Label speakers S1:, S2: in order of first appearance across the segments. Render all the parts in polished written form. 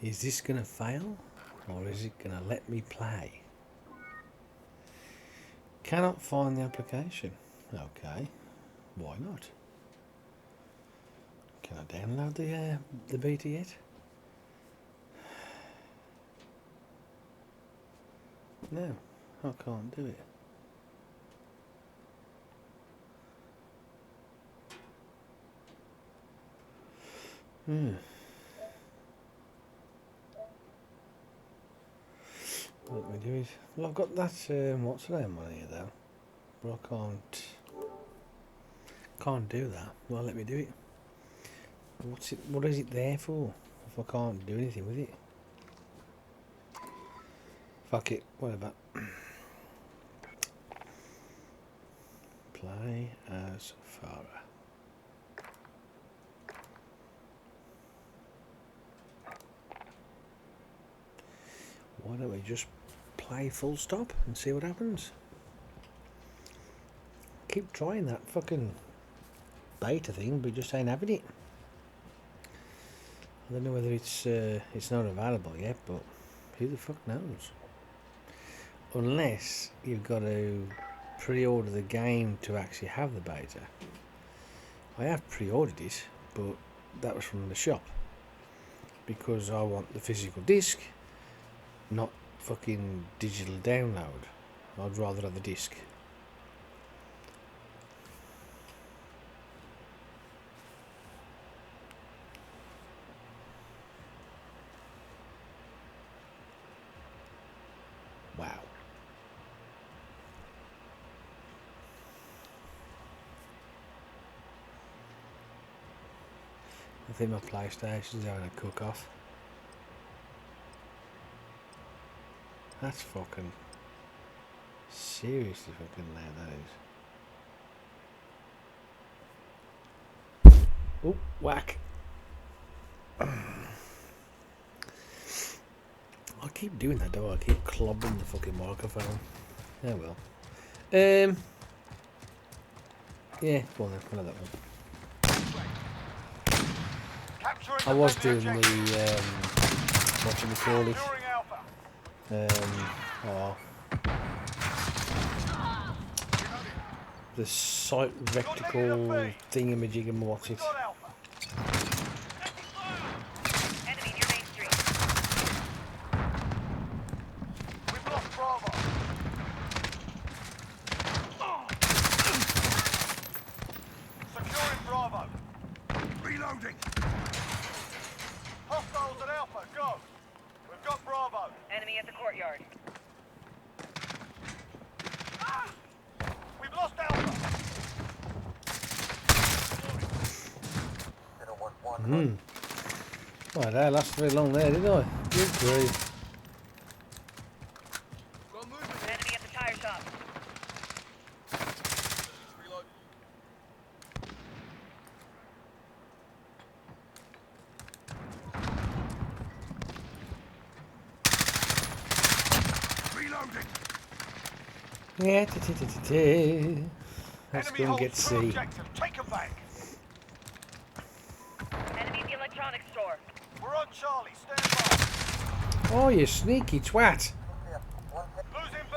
S1: Is this gonna fail? Or is it gonna let me play? Cannot find the application. Okay. Why not? Can I download the beta yet? No, I can't do it. Let me do it. Well, I've got that, what's the name on here though? But I can't do that. Well, let me do it. What is it there for? If I can't do anything with it. Fuck it, whatever. Play as Farah. Why don't we just play full stop and see what happens? Keep trying that fucking beta thing, but just ain't having it. I don't know whether it's not available yet, but who the fuck knows? Unless you've got to pre-order the game to actually have the beta. I have pre-ordered it, but that was from the shop because I want the physical disc, not fucking digital download. I'd rather have the disc. Wow. I think my PlayStation's having a cook-off. That's fucking seriously fucking loud, that is. Oh, whack. I keep doing that though, I keep clobbing the fucking microphone. Oh well. Yeah, go on then, I'll have that one. I was doing the, what do we call it? The sight reticle thingamajig and what's it?
S2: Enemy near Main Street. We've lost Bravo. Securing Bravo. Reloading. Hostiles at Alpha, go. We've got Bravo. Enemy at the courtyard. We've lost Alpha.
S1: Well, that lasted very long there, didn't I? Good grief.
S2: Enemy at the tire shop. Reloading.
S1: Yeah, let's go and get C.
S2: Take him back. Enemy at the electronics store. We're on Charlie. Stand by.
S1: Oh, you sneaky twat.
S2: Losing B.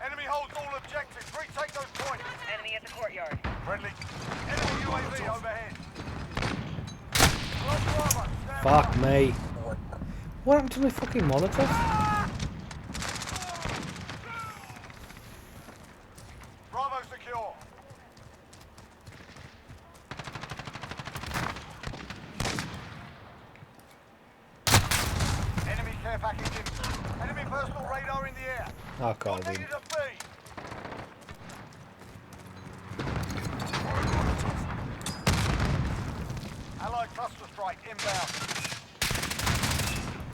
S2: Enemy holds all objectives. Retake those points. Enemy at the courtyard. Friendly. Enemy UAV overhead. Bravo. Stand
S1: Fuck
S2: by.
S1: me. What happened to my fucking Molotov?
S2: Bravo secure. Enemy care package in. Enemy personal radar in the air.
S1: I can't win.
S2: Needed a B. Allied cluster strike inbound.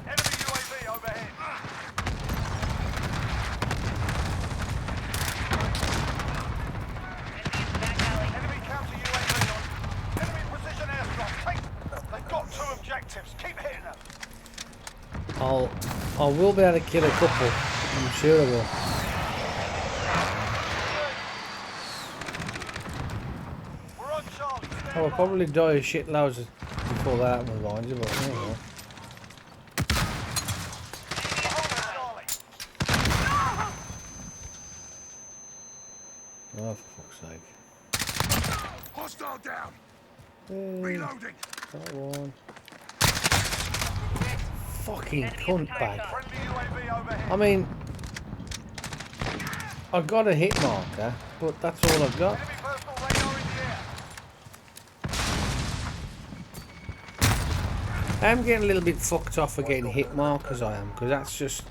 S2: Enemy UAV overhead. Enemy counter UAV on. Enemy precision airstrike. They've got 2 objectives. Keep hitting them.
S1: I will be able to kill a couple. I'm sure I will.
S2: We're on Charlie. Stand
S1: I will probably die of shitloads before that happens, mind you, but anyway. Oh, for fuck's sake.
S2: Hostile down.
S1: Reloading. That one. Fucking cunt bag.
S2: Friendly UAV overhead.
S1: I mean, I got a hit marker, but that's all I've got.
S2: Enemy personal radar in the air.
S1: I'm getting a little bit fucked off for getting hit markers, I am, because that's just,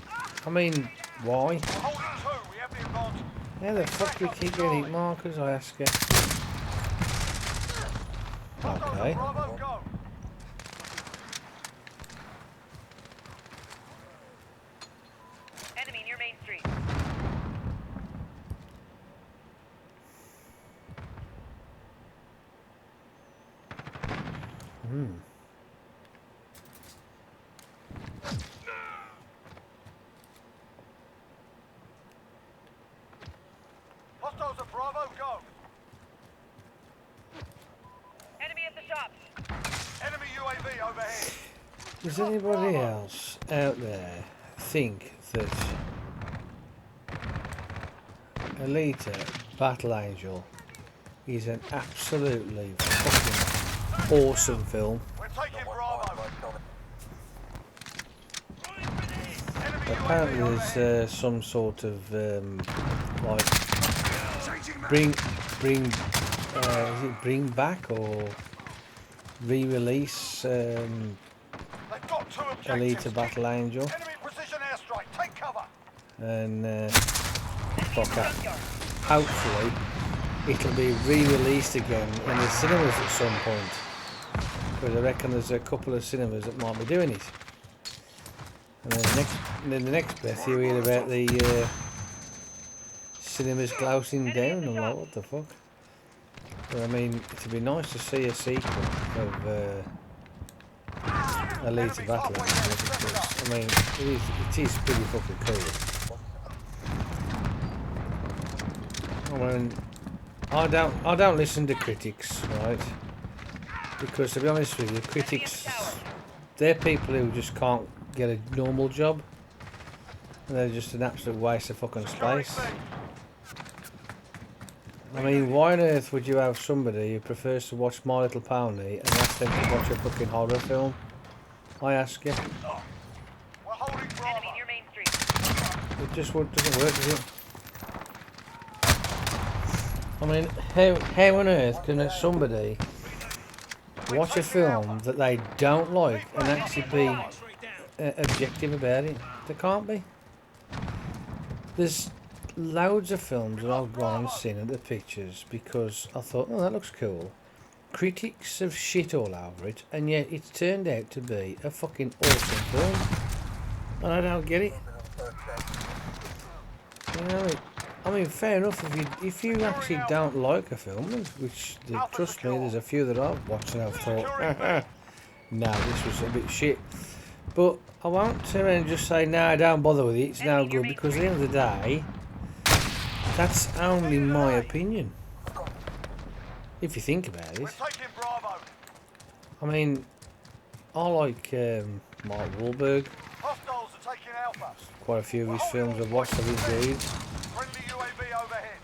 S1: I mean, why?
S2: We're holding 2. We have the advantage.
S1: How the fuck do we keep getting hit markers, I ask you? Okay.
S2: Bravo, go.
S3: Enemy near Main Street.
S2: Hostiles at Bravo, go.
S3: Enemy at the shops.
S2: Enemy UAV overhead.
S1: Does anybody else out there think that Alita Battle Angel is an absolutely fucking awesome film?
S2: We're taking Bravo. Enemy
S1: Apparently
S2: UAV
S1: there's some sort of like is it bring back or re-release
S2: They've got 2 objectives.
S1: Alita Battle Angel,
S2: Enemy precision airstrike. Take cover.
S1: and fuck that. Hopefully it'll be re-released again in the cinemas at some point, because I reckon there's a couple of cinemas that might be doing it. And then the next breath you hear about the cinemas closing down. I'm like, what the fuck? But I mean, it'd be nice to see a sequel of Alita Battle Angel, because I mean, it is pretty fucking cool. I mean, I don't listen to critics, right? Because to be honest with you, critics, they're people who just can't get a normal job, and they're just an absolute waste of fucking space. I mean, why on earth would you have somebody who prefers to watch My Little Pony and ask them to watch a fucking horror film? I ask you.
S2: We're holding Bravo.
S3: Enemy near Main Street.
S1: It just doesn't work, does it? I mean, how on earth can somebody watch a film that they don't like and actually be objective about it? They can't be. There's loads of films that I've gone and seen at the pictures because I thought, oh, that looks cool. Critics have shit all over it, and yet it's turned out to be a fucking awesome film. And I don't get it. You know, I mean, fair enough if you actually don't like a film, which trust me, there's a few that I've watched and I've thought, no, this was a bit shit. But I won't turn around and just say, no, don't bother with it, it's no good, because at the end of the day, that's only my opinion. If you think about it.
S2: We're taking Bravo.
S1: I mean, I like Mark Wahlberg.
S2: Hostiles are taking Alpha.
S1: Quite a few of his films I've watched of his dude.
S2: Friendly UAV overhead.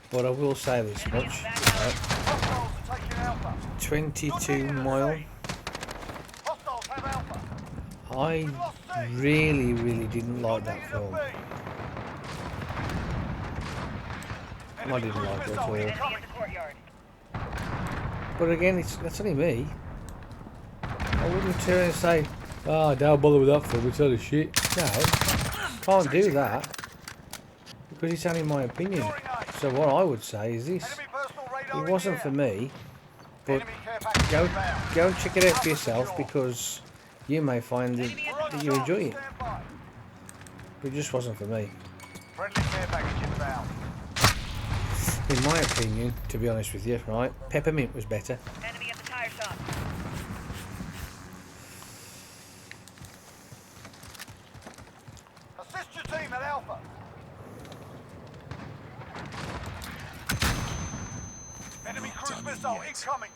S1: But I will say this much.
S2: Hostiles are taking Alpha.
S1: 22 Mile.
S2: Hostiles have Alpha.
S1: I really, really didn't like that film. I didn't like it at all.
S3: Enemy in the courtyard.
S1: But again, that's only me. I wouldn't turn and say, oh, don't bother with that film, it's all shit. No, can't do that. Because it's only my opinion. So what I would say is this. It wasn't for me, but go and check it out for yourself, because you may find that you enjoy it. But it just wasn't for me.
S2: Friendly care package inbound.
S1: In my opinion, to be honest with you, right, Peppermint was better.
S3: Enemy at the tire shop.
S2: Assist your team at Alpha. Enemy cruise missile incoming.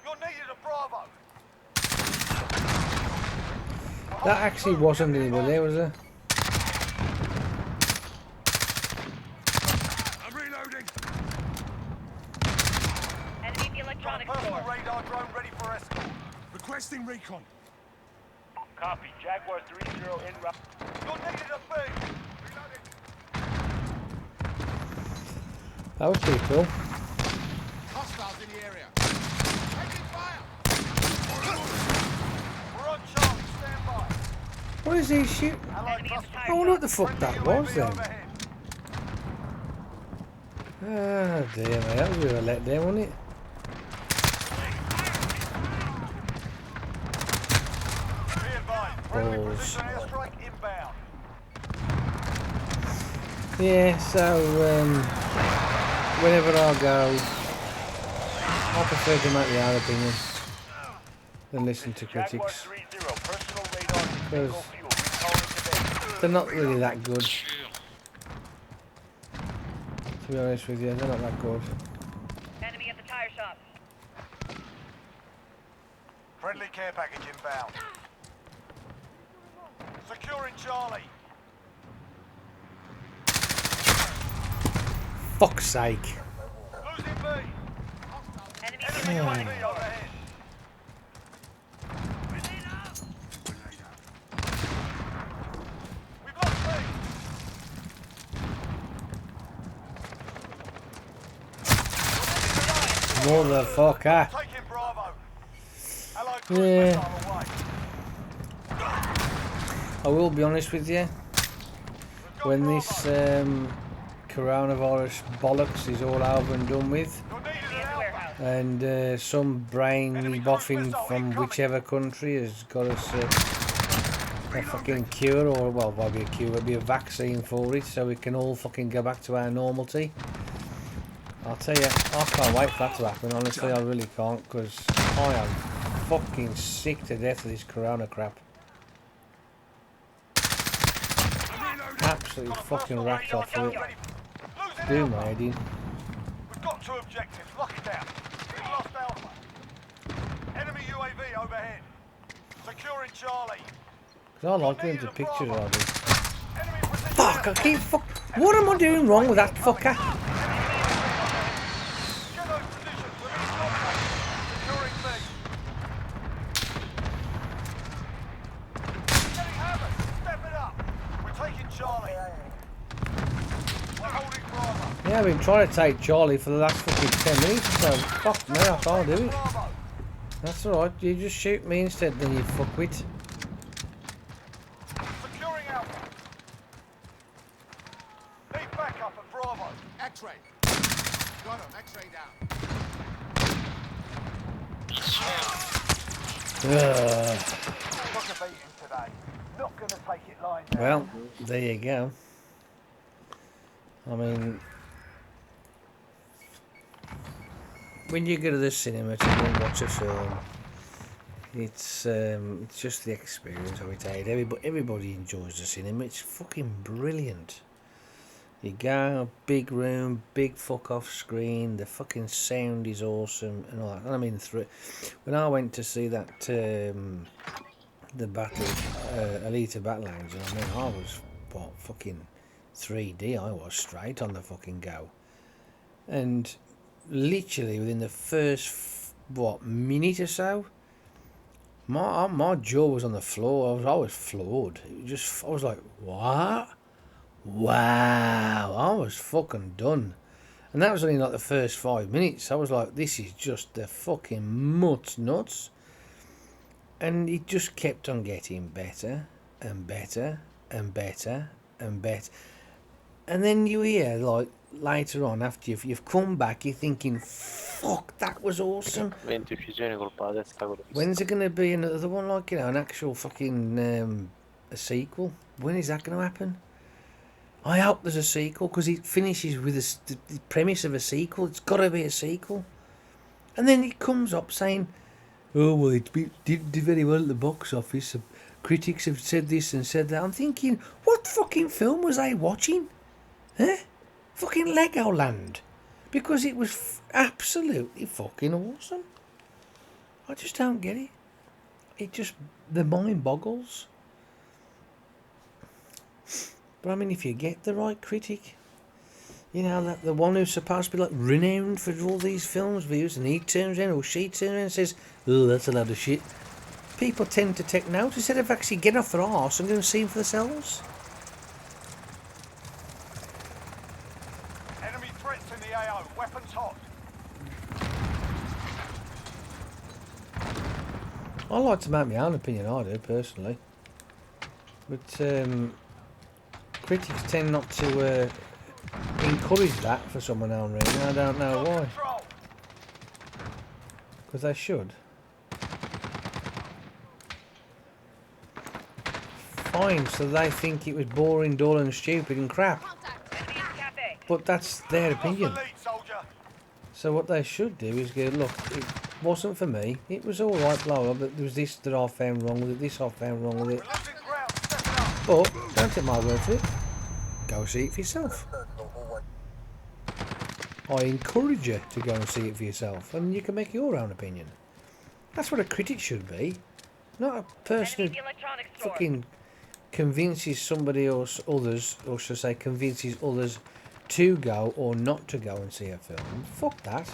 S2: You're needed at Bravo.
S1: That actually wasn't anybody there, was there?
S2: I'm reloading.
S3: Enemy at the electronics
S2: Personal
S3: store.
S2: radar drone ready for escort.
S4: Requesting recon.
S2: Copy. Jaguar 30 en route. You're needed at B. Reloading.
S1: That was pretty cool.
S4: Hostiles in the area. Taking fire.
S2: We're on Charlie. Stand by.
S1: What is he shooting?
S2: Allied
S3: Enemy at the
S2: cluster.
S3: tire
S1: I wonder what the
S3: shop.
S1: fuck that
S2: Friendly
S1: was
S2: UAV
S1: then.
S2: overhead.
S1: Ah, dear me, that was a bit of a letdown, wasn't it?
S2: Be advised. Friendly
S1: Balls.
S2: precision airstrike inbound.
S1: Yeah, so whenever I go, I prefer to make my own opinion than listen to
S2: Jaguar
S1: critics.
S2: 30. Personal radar.
S1: Because
S2: Single fuel. Recalling to base.
S1: they're not really that good. To be honest with you, they're not that good.
S3: Enemy at the tire shop.
S2: Friendly care package inbound. Securing Charlie.
S1: Fuck's sake.
S2: Losing B.
S3: Enemy at the
S2: Enemy
S3: electronics
S2: UAV
S3: store.
S2: overhead. We've lost B.
S1: Motherfucker.
S2: Taking Bravo. Allied cruise
S1: Yeah.
S2: missile away.
S1: I will be honest with you.
S2: We've got
S1: When
S2: Bravo.
S1: this coronavirus bollocks is all over and done with,
S2: You're needed
S3: Enemy
S2: at
S3: at the
S2: Alpha.
S3: warehouse.
S1: and some brainy boffin from whichever country has got us a fucking cure, or well, won't be a cure, it'll be a vaccine for it, so we can all fucking go back to our normality. I'll tell you, I can't wait for that to happen, honestly, I really can't, because I am fucking sick to death of this corona crap. Absolutely fucking racked off for it.
S2: Losing
S1: Do
S2: Alpha.
S1: my head in.
S2: We've got two objectives. Lock it down. We've lost Alpha. Enemy UAV overhead. Securing Charlie.
S1: Because I like doing the pictures I do.
S2: Enemy precision
S1: Fuck, I
S2: airstrike.
S1: keep what am I doing wrong with that fucker?
S2: Get those positions. We're in contact. Securing B. Getting hammered. Step it up. We're taking Charlie. We're holding Bravo.
S1: Yeah, I've been trying to take Charlie for the last fucking 10 minutes, so fuck me, I can't do it.
S2: Bravo.
S1: That's alright, you just shoot me instead, then you fuckwit.
S2: Securing Alpha. Need backup at Bravo.
S4: X-ray. Got him. X-ray down.
S1: Ugh.
S2: Look at beating today. Not going to take it lying down.
S1: Well, there you go. I mean, when you go to the cinema to go and watch a film, it's just the experience of it. Everybody enjoys the cinema. It's fucking brilliant. You go, big room, big fuck off screen. The fucking sound is awesome and all that. And I mean, when I went to see that the battle, Alita Battle Angel, I mean, I was fucking 3D. I was straight on the fucking go, and literally within the first minute or so, my jaw was on the floor. I was floored. I was like, what? Wow, I was fucking done. And that was only like the first 5 minutes. I was like, this is just the fucking nuts. And it just kept on getting better and better and better and better. And then you hear, like, later on, after you've come back, you're thinking, fuck, that was awesome. When's there going to be another one, like, you know, an actual fucking a sequel? When is that going to happen? I hope there's a sequel, because it finishes with the premise of a sequel. It's got to be a sequel. And then it comes up saying, oh, well, it did very well at the box office. Critics have said this and said that. I'm thinking, what fucking film was I watching? Huh? Fucking Legoland. Because it was absolutely fucking awesome. I just don't get it. It just, the mind boggles. But I mean, if you get the right critic, you know, that the one who's supposed to be like renowned for all these films views, and he turns in or she turns in and says, "Oh, that's a load of shit." People tend to take note instead of actually getting off their arse and going to see them for themselves.
S2: Enemy threats in the AO. Weapons hot.
S1: I like to make my own opinion, I do, personally. But critics tend not to encourage that for some unknown reason. I don't know
S2: Got
S1: why.
S2: control.
S1: Because they should. Fine, so they think it was boring, dull and stupid and crap.
S3: Enemy in the cafe.
S1: But that's their
S2: Lost the
S1: opinion.
S2: lead, soldier.
S1: So what they should do is go, look, it wasn't for me. It was alright, blah, blah, but there was this that I found wrong with it, this I found wrong with it.
S2: We're losing ground. Step it up.
S1: But don't take my word for it. Go see it for yourself. I encourage you to go and see it for yourself, and you can make your own opinion. That's what a critic should be, not a person
S3: Enemy
S1: who
S3: in the electronics store.
S1: fucking convinces somebody else, others, or should I say, convinces others to go or not to go and see a film. Fuck that.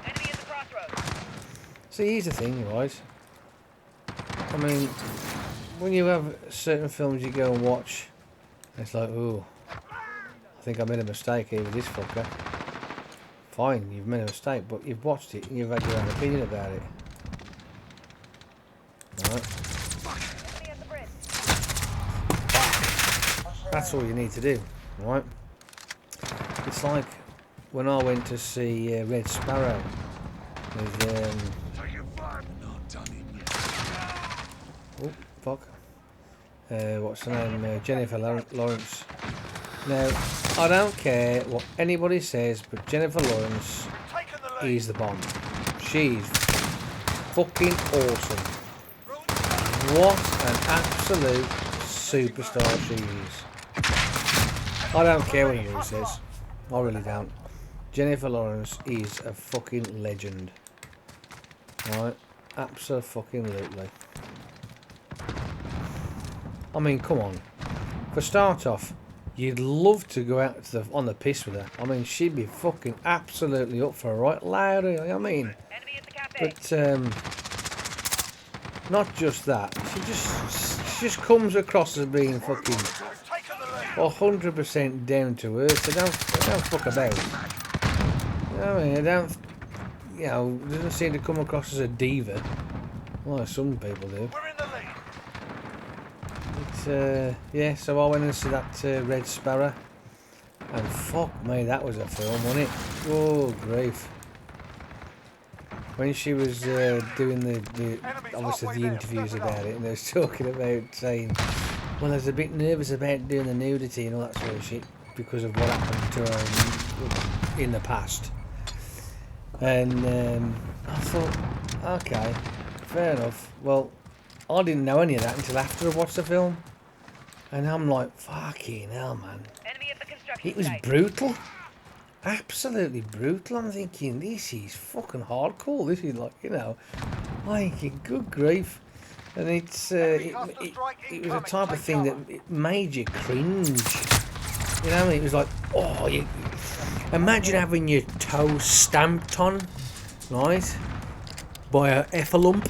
S3: Enemy at the crossroads.
S1: See, here's the thing, right? I mean, when you have certain films you go and watch, it's like, oh, I think I made a mistake here with this fucker. Fine, you've made a mistake, but you've watched it and you've had your own opinion about it. Right?
S3: Enemy at the bridge.
S1: That's all you need to do, right? It's like when I went to see Red Sparrow with, oh, fuck. What's her name? Jennifer Lawrence. Now, I don't care what anybody says, but Jennifer Lawrence
S2: Taking the lead.
S1: is the bomb. She's fucking awesome. What an absolute superstar she is. I don't care what anybody says. I really don't. Jennifer Lawrence is a fucking legend. Right? Absolutely. I mean, come on. For start off, you'd love to go out to on the piss with her. I mean, she'd be fucking absolutely up for a right loud. I mean,
S3: Enemy at the cafe.
S1: but not just that. She just comes across as being fucking
S2: We've taken the lead.
S1: 100% down to earth. They don't fuck about. You know what I mean? They don't. You know, doesn't seem to come across as a diva. Well, some people do.
S2: We're in the lead.
S1: But yeah, so I went and see that Red Sparrow, and fuck me, that was a film, wasn't it? Oh grief! When she was doing the obviously the interviews about it, and they was talking about saying, well, I was a bit nervous about doing the nudity and all that sort of shit because of what happened to her in the past. And I thought, okay, fair enough. Well, I didn't know any of that until after I watched the film. And I'm like, fucking hell, man.
S3: Enemy at the construction
S1: It was
S3: site.
S1: brutal. Absolutely brutal. I'm thinking, this is fucking hardcore. This is like, you know, I'm thinking, good grief. And it's it was a type of thing that it made you cringe. You know, it was like, oh, you imagine having your toe stamped on, right, by a effalump.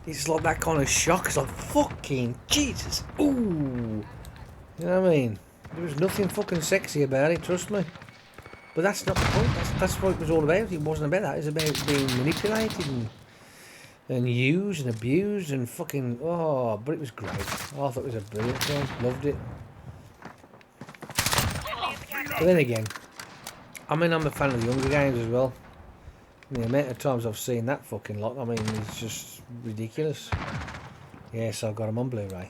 S1: It's like that kind of shock. It's like, fucking Jesus. Ooh. You know what I mean? There was nothing fucking sexy about it, trust me. But that's not the point. That's what it was all about. It wasn't about that. It was about being manipulated and used and abused and fucking... Oh, but it was great. I thought it was a brilliant film. Loved it.
S3: Enemy at the cafe.
S1: But then again, I mean, I'm a fan of the Hunger Games as well. The amount of times I've seen that fucking lot, I mean, it's just ridiculous. Yes, I've got them on Blu-ray.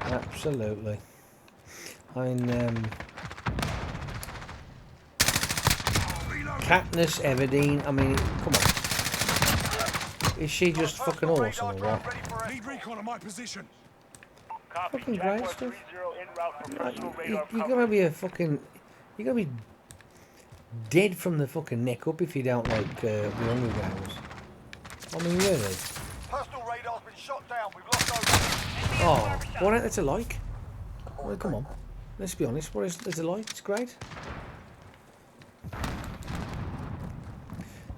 S1: Absolutely. I mean, Katniss Everdeen, I mean, come on. Is she just fucking awesome or what?
S2: Ready for
S4: Need recon on my position.
S3: Copy.
S1: Fucking
S3: Jaguar
S1: great stuff.
S3: 30 en route for
S1: Like,
S3: personal radar
S1: you're
S3: coverage.
S1: gonna be a fucking... You're gonna be dead from the fucking neck up if you don't like the Hunger Games. I mean, really.
S2: Personal radar's been shot down. We've lost over.
S1: Oh, what ain't there to like? Well, come on. Let's be honest. What is there to like? It's great.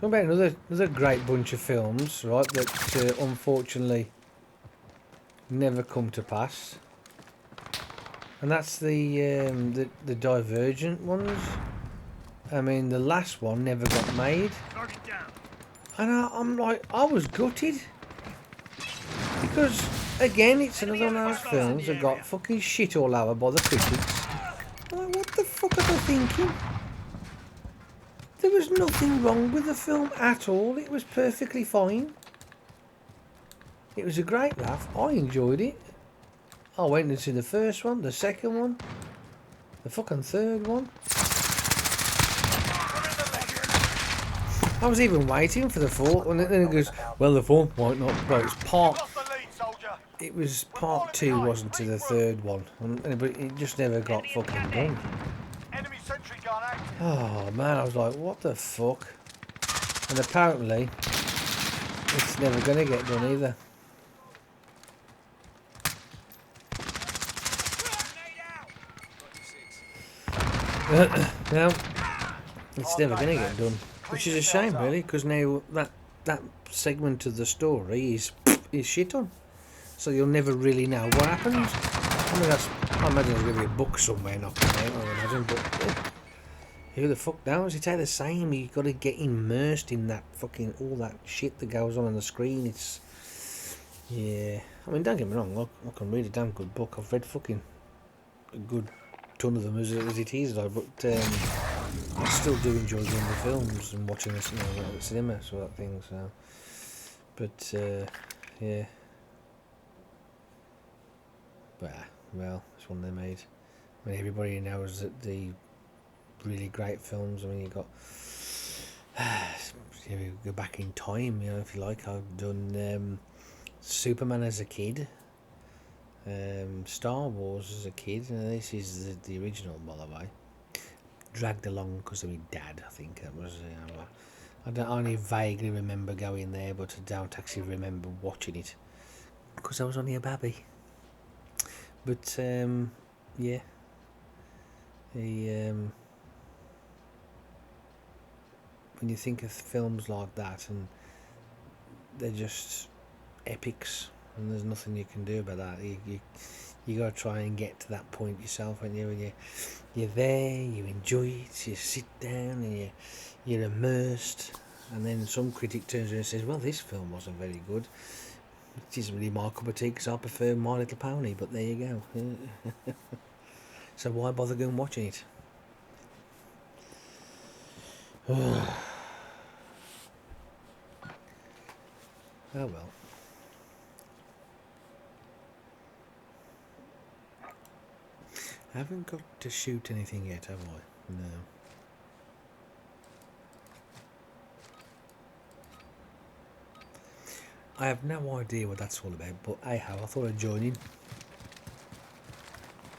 S1: What about another great bunch of films, right, that unfortunately never come to pass? And that's the Divergent ones. I mean, the last one never got made. And I'm like, I was gutted. Because, again, it's another one of those films that got fucking shit all over by the critics. I'm like, what the fuck are they thinking? There was nothing wrong with the film at all. It was perfectly fine. It was a great laugh. I enjoyed it. I went and see the first one, the second one, the fucking third one. I was even waiting for the fourth one, and then it goes, well, the fourth might not. Well, it's part.
S2: Lost the lead, soldier.
S1: It was part 2, wasn't it? The third one, but it just never got fucking done.
S2: Enemy sentry gun active.
S1: Oh man, I was like, what the fuck? And apparently, it's never gonna get done either. No, it's never gonna get done, which is a shame, really, because now that segment of the story is shit on. So you'll never really know what happens. I mean, I imagine there's gonna be a book somewhere knocking out, I imagine, but who the fuck knows? It's all the same. You got to get immersed in that fucking all that shit that goes on the screen. It's yeah. I mean, don't get me wrong. I can read a damn good book. I've read fucking a good ton of them as it is, though. But I still do enjoy going to films and watching this, at the cinema sort of thing. So, but yeah. But well, it's one they made. I mean, everybody knows that the really great films. I mean, you got you go back in time, if you like. I've done Superman as a kid, Star Wars as a kid. This is the original, by the way. Dragged along because of my dad, I think that was. I only vaguely remember going there, but I don't actually remember watching it because I was only a baby. But yeah, when you think of films like that, and they're just epics, and there's nothing you can do about that. You got to try and get to that point yourself, and you're there, you enjoy it, you sit down, and you're immersed. And then some critic turns around and says, "Well, this film wasn't very good." It isn't really my cup of tea because I prefer My Little Pony, but there you go. So why bother going watching it? Oh well. I haven't got to shoot anything yet, have I? No. I have no idea what that's all about, but anyhow, I thought I'd join in.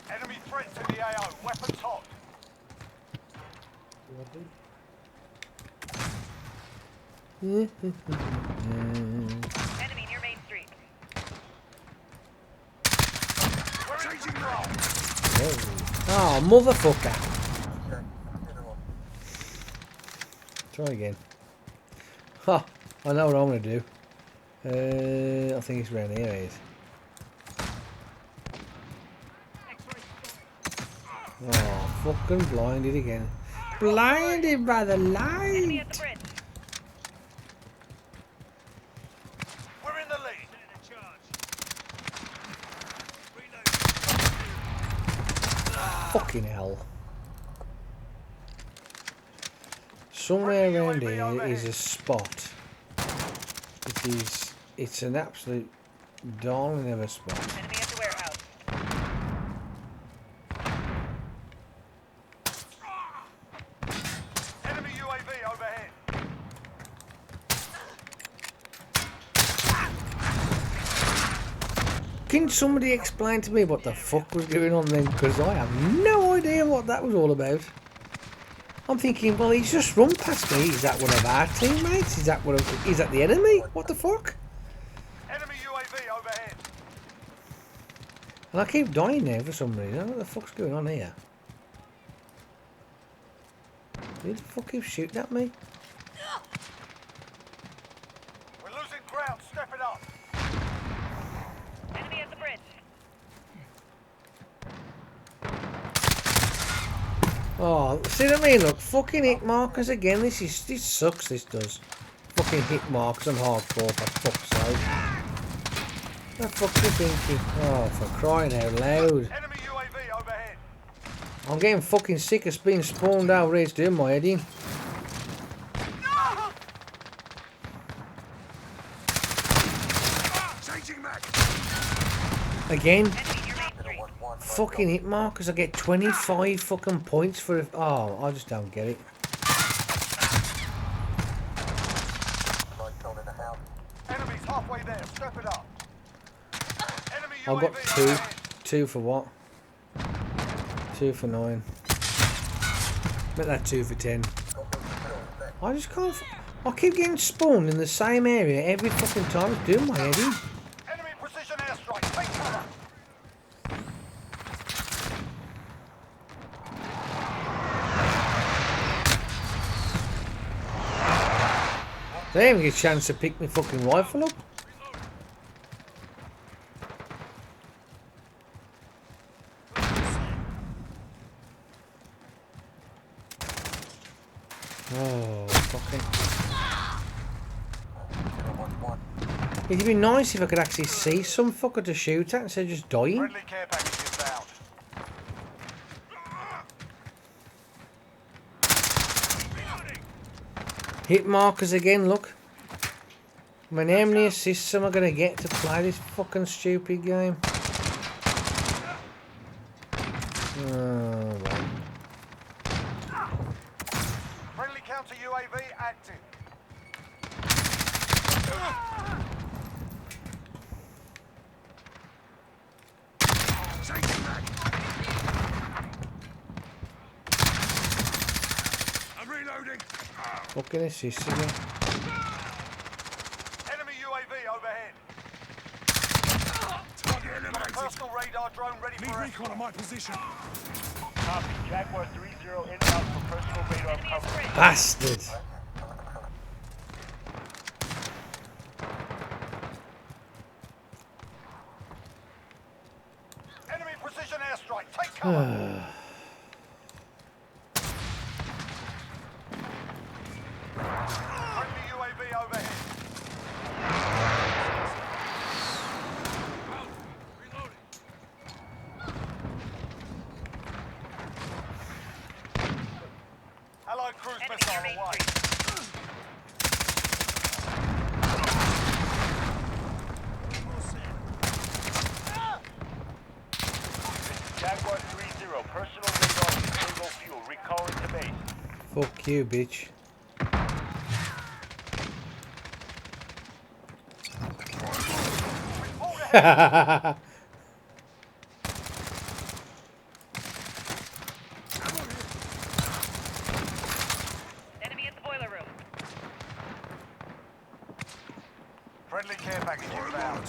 S2: Enemy threats in the AO. Weapons hot.
S3: Enemy near Main Street.
S2: Changing role.
S1: Oh, motherfucker! Try again. Ha! I know what I'm going to do. I think it's around here, it is. Oh, fucking blinded again. Blinded by the
S3: Enemy
S1: light!
S3: at the bridge.
S2: We're in the lead.
S1: Fucking hell. Somewhere around here is a spot. It's an absolute darling of a spot.
S3: Enemy at the warehouse.
S2: Enemy UAV overhead.
S1: Can somebody explain to me what the fuck was going on then? Because I have no idea what that was all about. I'm thinking, well, he's just run past me. Is that one of our teammates? Is that is that the enemy? What the fuck?
S2: Enemy UAV overhead.
S1: And I keep dying now for some reason. What the fuck's going on here? Who the fuck keeps shooting at me?
S2: We're losing ground. Step it up.
S3: Enemy at the bridge.
S1: Oh, see what I mean? Look, fucking hit markers again. This sucks. This does. Fucking hit markers on hardcore for fuck's sake. What the fuck are you thinking? Oh, for crying out loud!
S2: Enemy UAV overhead.
S1: I'm getting fucking sick of being spawned out. Ready to do my head in.
S2: Changing mag.
S1: Again.
S3: Enemy in your main street.
S1: Fucking hit markers. I get 25 fucking points for it. Oh, I just don't get it.
S2: Enemy's halfway there. Step it up. Enemy
S1: I got
S2: UAV
S1: two.
S2: overhead.
S1: 2 for what? 2 for 9. Make that 2 for 10. I just can't. I keep getting spawned in the same area every fucking time. It's doing my head in.
S2: Enemy precision airstrike. Take cover.
S1: They didn't even get a chance to pick my fucking rifle up. Oh, fucking. It'd be nice if I could actually see some fucker to shoot at instead of just dying.
S2: Friendly care package inbound.
S1: Hit markers again, look. I mean, how many assists am I going to get to play this fucking stupid game? Oh, well.
S2: Friendly counter UAV active. Changing mag. I'm reloading.
S1: Fucking assists again.
S2: Enemy UAV overhead. Target eliminated. Personal radar drone ready for recon on my position.
S3: Copy. Jaguar 3-0 inbound for personal radar coverage.
S1: Bastard!
S2: Enemy precision airstrike. Take cover. Friendly UAV overhead. Allied cruise
S3: Enemy in
S2: missile
S3: your main
S2: away.
S3: street. Jaguar 3-0. Personal radar single fuel. Recalling to base.
S1: Fuck you, bitch.
S3: Enemy at the boiler room.
S2: Friendly care package inbound.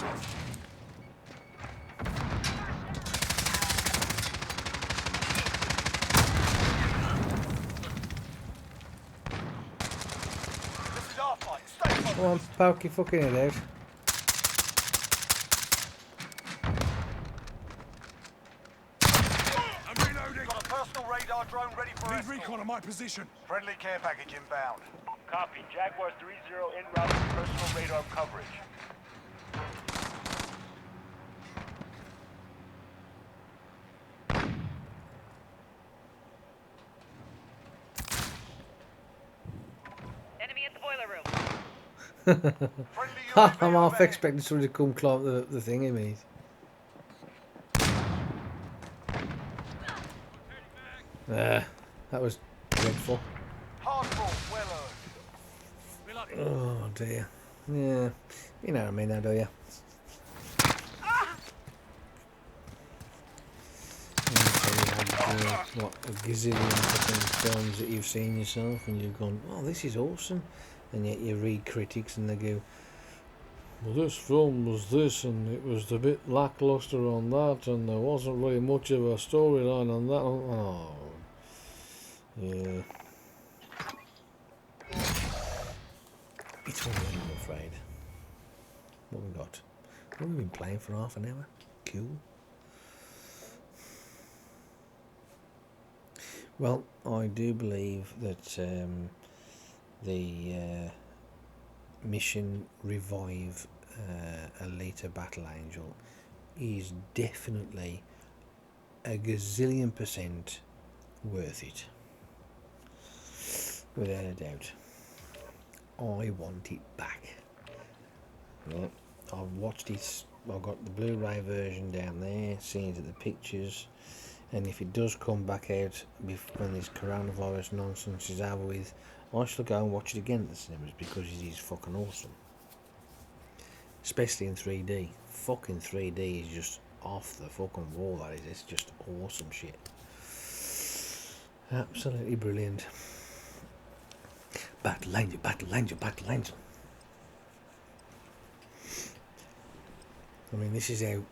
S2: This is our fight. Stay focused.
S1: Come on, poke your fucking head out.
S2: I'm reloading. Got a personal radar drone ready for escort. Recon on my position. Friendly care package inbound.
S3: Copy. Jaguar 3-0 en route for personal radar coverage. Enemy at the boiler room.
S2: Friendly UAV
S1: I'm half
S2: overhead.
S1: expecting somebody to come climb the thing, I mean. That was dreadful.
S2: Hardball, well earned.
S1: Oh dear. Yeah. You know what I mean now, do you? what, a gazillion fucking films that you've seen yourself and you've gone, oh, this is awesome, and yet you read critics and they go, well, this film was this and it was a bit lackluster on that and there wasn't really much of a storyline on that. Oh, yeah. It's one of them, I'm afraid. What have we got? What have we been playing for half an hour? Cool. Well, I do believe that the mission Revive Elite Battle Angel is definitely a gazillion% worth it. Without a doubt. I want it back. Yeah, I've watched it. I've got the Blu-ray version down there, seen it at the pictures, and if it does come back out when this coronavirus nonsense is over with, I shall go and watch it again at the cinemas because it is fucking awesome. Especially in 3D. Fucking 3D is just off the fucking wall, that is. It's just awesome shit. Absolutely brilliant. Battle Angel, Battle Angel, Battle Angel. I mean, this is how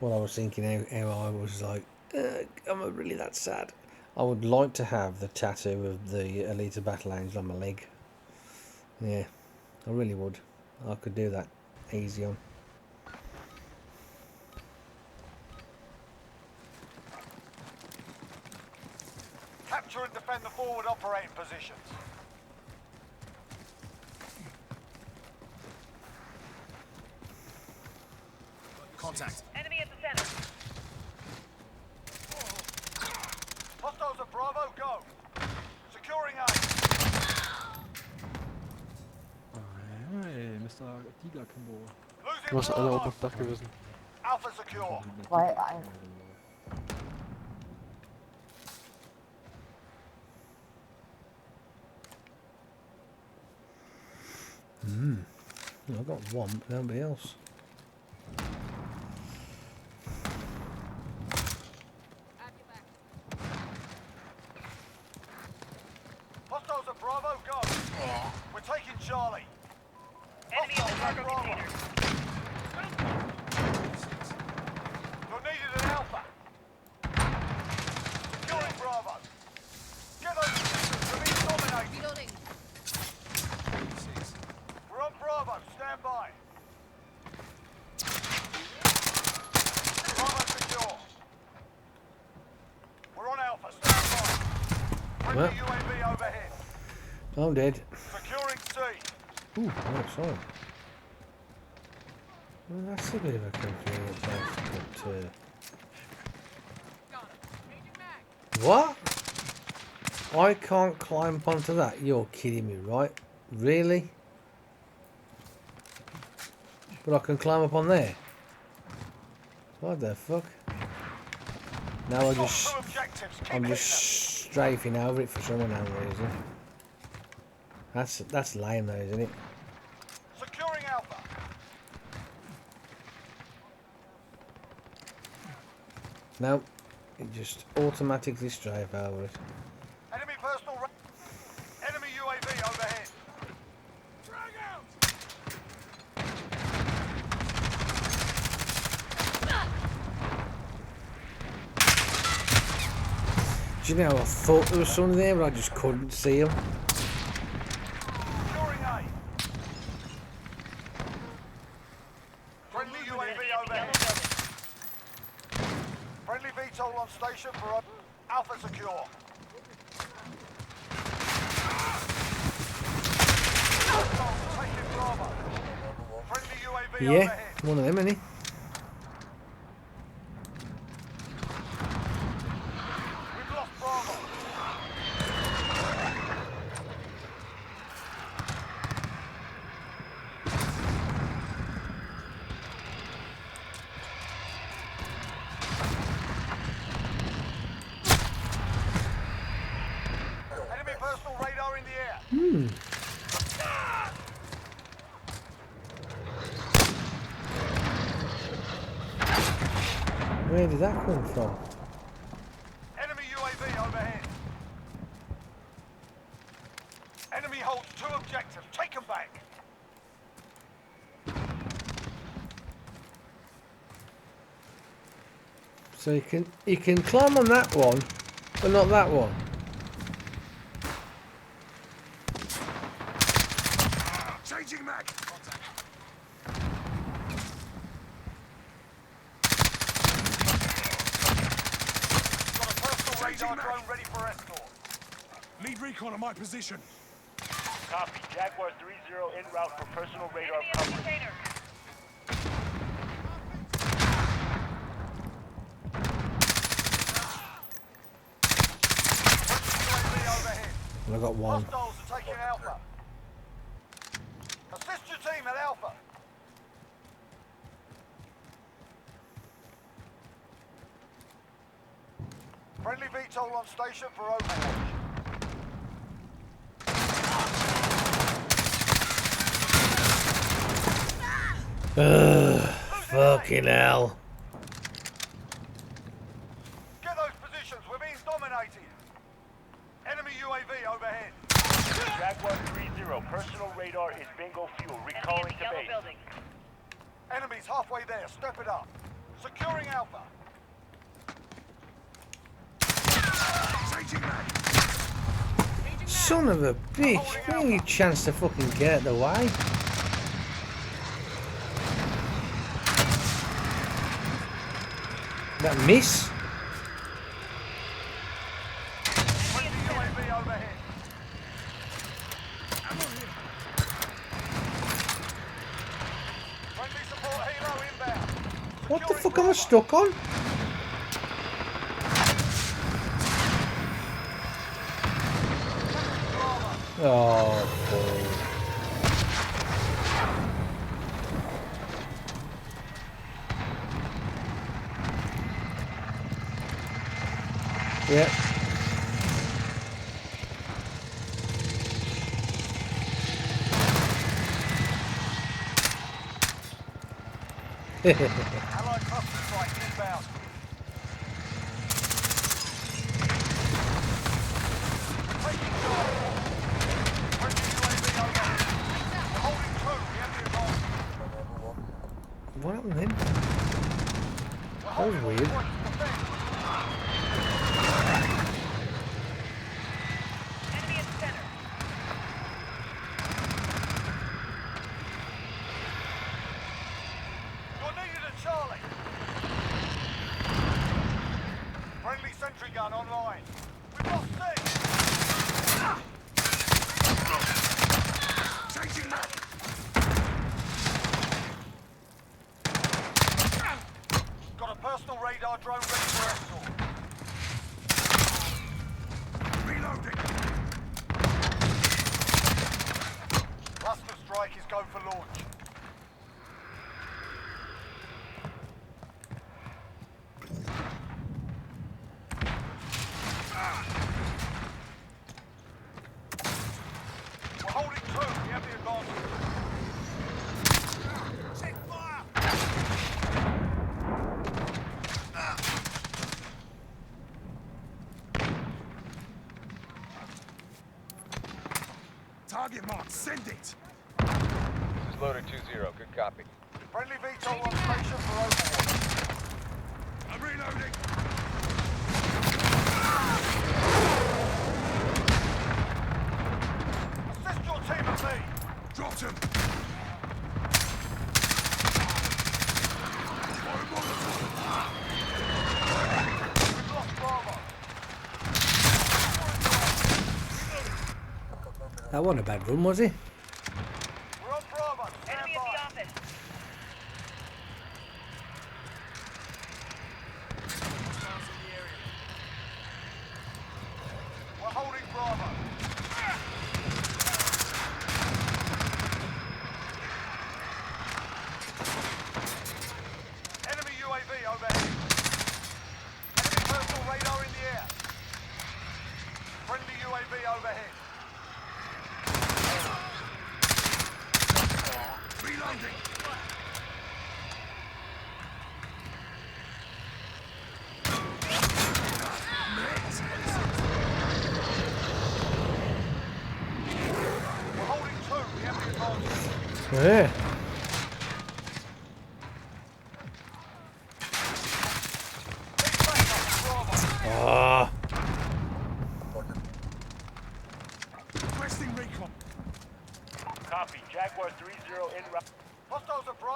S1: what I was thinking, how I was like, am I really that sad? I would like to have the tattoo of the Elite Battle Angel on my leg. Yeah, I really would. I could do that easy on.
S2: Capture and defend the forward operating positions.
S4: Contact.
S5: Enemy at the center.
S2: Hostiles at Bravo, go. Securing A.
S6: Hey, Mr. Tiger Kimbo.
S2: Losing
S7: Du hast alle
S2: Bravo.
S7: auf dem Dach gewesen.
S2: Alpha secure.
S8: 2-1.
S1: I got one, but nobody else.
S2: Hostiles at Bravo, go. We're taking Charlie.
S5: Enemy at the
S2: Hostiles at
S5: cargo
S2: Bravo.
S5: container.
S2: You're needed at Alpha. Securing Bravo. Get those systems. We're being dominated.
S5: Reloading.
S2: We're on Bravo. Stand by. Bravo secure. We're on Alpha. Stand by. Friendly
S1: Well.
S2: UAV overhead.
S1: I'm dead.
S2: Securing C.
S1: Ooh, oh, sorry. Well, that's a bit of a convenient place, but what? I can't climb onto that? You're kidding me, right? Really? But I can climb up on there? What the fuck? Now
S2: Got two objectives. Keep
S1: I'm
S2: hitting
S1: just
S2: them.
S1: strafing over it for some unknown reason. That's lame though, isn't it?
S2: Securing Alpha.
S1: No, it just automatically strafe over it.
S2: Enemy personal. Enemy UAV overhead. Drag out.
S1: Do you know, I thought there was something there, but I just couldn't see him.
S2: Securing A. Friendly UAV overhead. Friendly VTOL on station for Alpha secure. Hostiles taking Bravo. Friendly UAV
S1: Yeah,
S2: overhead.
S1: one of them, isn't he?
S2: We've lost Bravo. Enemy personal radar in the air.
S1: Where did that come from? So you can climb on that one, but not that one.
S4: Changing mag.
S2: Got a personal radar drone ready for escort.
S4: Lead recon on my position.
S3: Copy. Jaguar 3-0 en route for personal radar
S5: Enemy on the
S3: coverage.
S5: container.
S2: UAV overhead.
S1: And I got one.
S2: Hostiles are taking Alpha. Assist your team at Alpha. Friendly VTOL on station for overwatch.
S1: Fucking hell.
S2: Get those positions, we're being dominated. Enemy UAV overhead.
S3: Jaguar 3-0. Personal radar is bingo fuel.
S5: Enemy in
S3: Recalling
S5: the
S3: to
S5: yellow
S3: base.
S5: building.
S2: Enemies halfway there, step it up. Securing Alpha.
S4: Changing mag.
S1: Son of a bitch. Give me a chance to fucking get out the way. That miss?
S2: Friendly UAV overhead. Friendly support helo inbound.
S1: What the
S2: Securing
S1: fuck am I
S2: Bravo.
S1: stuck on? Oh, boy. Yeah.
S2: Allied cluster strike inbound. Taking charge. Friendly UAV overhead. We're holding true, we have the advantage.
S1: What happened then?
S2: We're
S1: That was
S2: holding all
S1: weird.
S2: points, defend.
S5: Enemy in the center.
S2: You're needed at Charlie. Friendly sentry gun online. We've lost C.
S4: Changing mag.
S2: Got a personal radar drone ready for escort.
S4: Reloading.
S2: Cluster strike is go for launch. We're holding true, we have the advantage.
S4: Check fire. Target mark. Send it.
S6: This is loader 2-0. Good copy.
S2: Friendly VTOL on station for overwatch.
S4: I'm reloading.
S2: Assist your team at me.
S4: Dropped him.
S2: We've lost Bravo.
S1: That wasn't a bad run, was it?
S2: We're on Bravo. Stand
S5: Enemy at
S2: by.
S5: the office.
S2: We're holding Bravo. Enemy UAV overhead. Enemy personal radar in the air. Friendly UAV overhead.
S4: Reloading.
S2: We're holding two. We have the advantage.
S1: Yeah.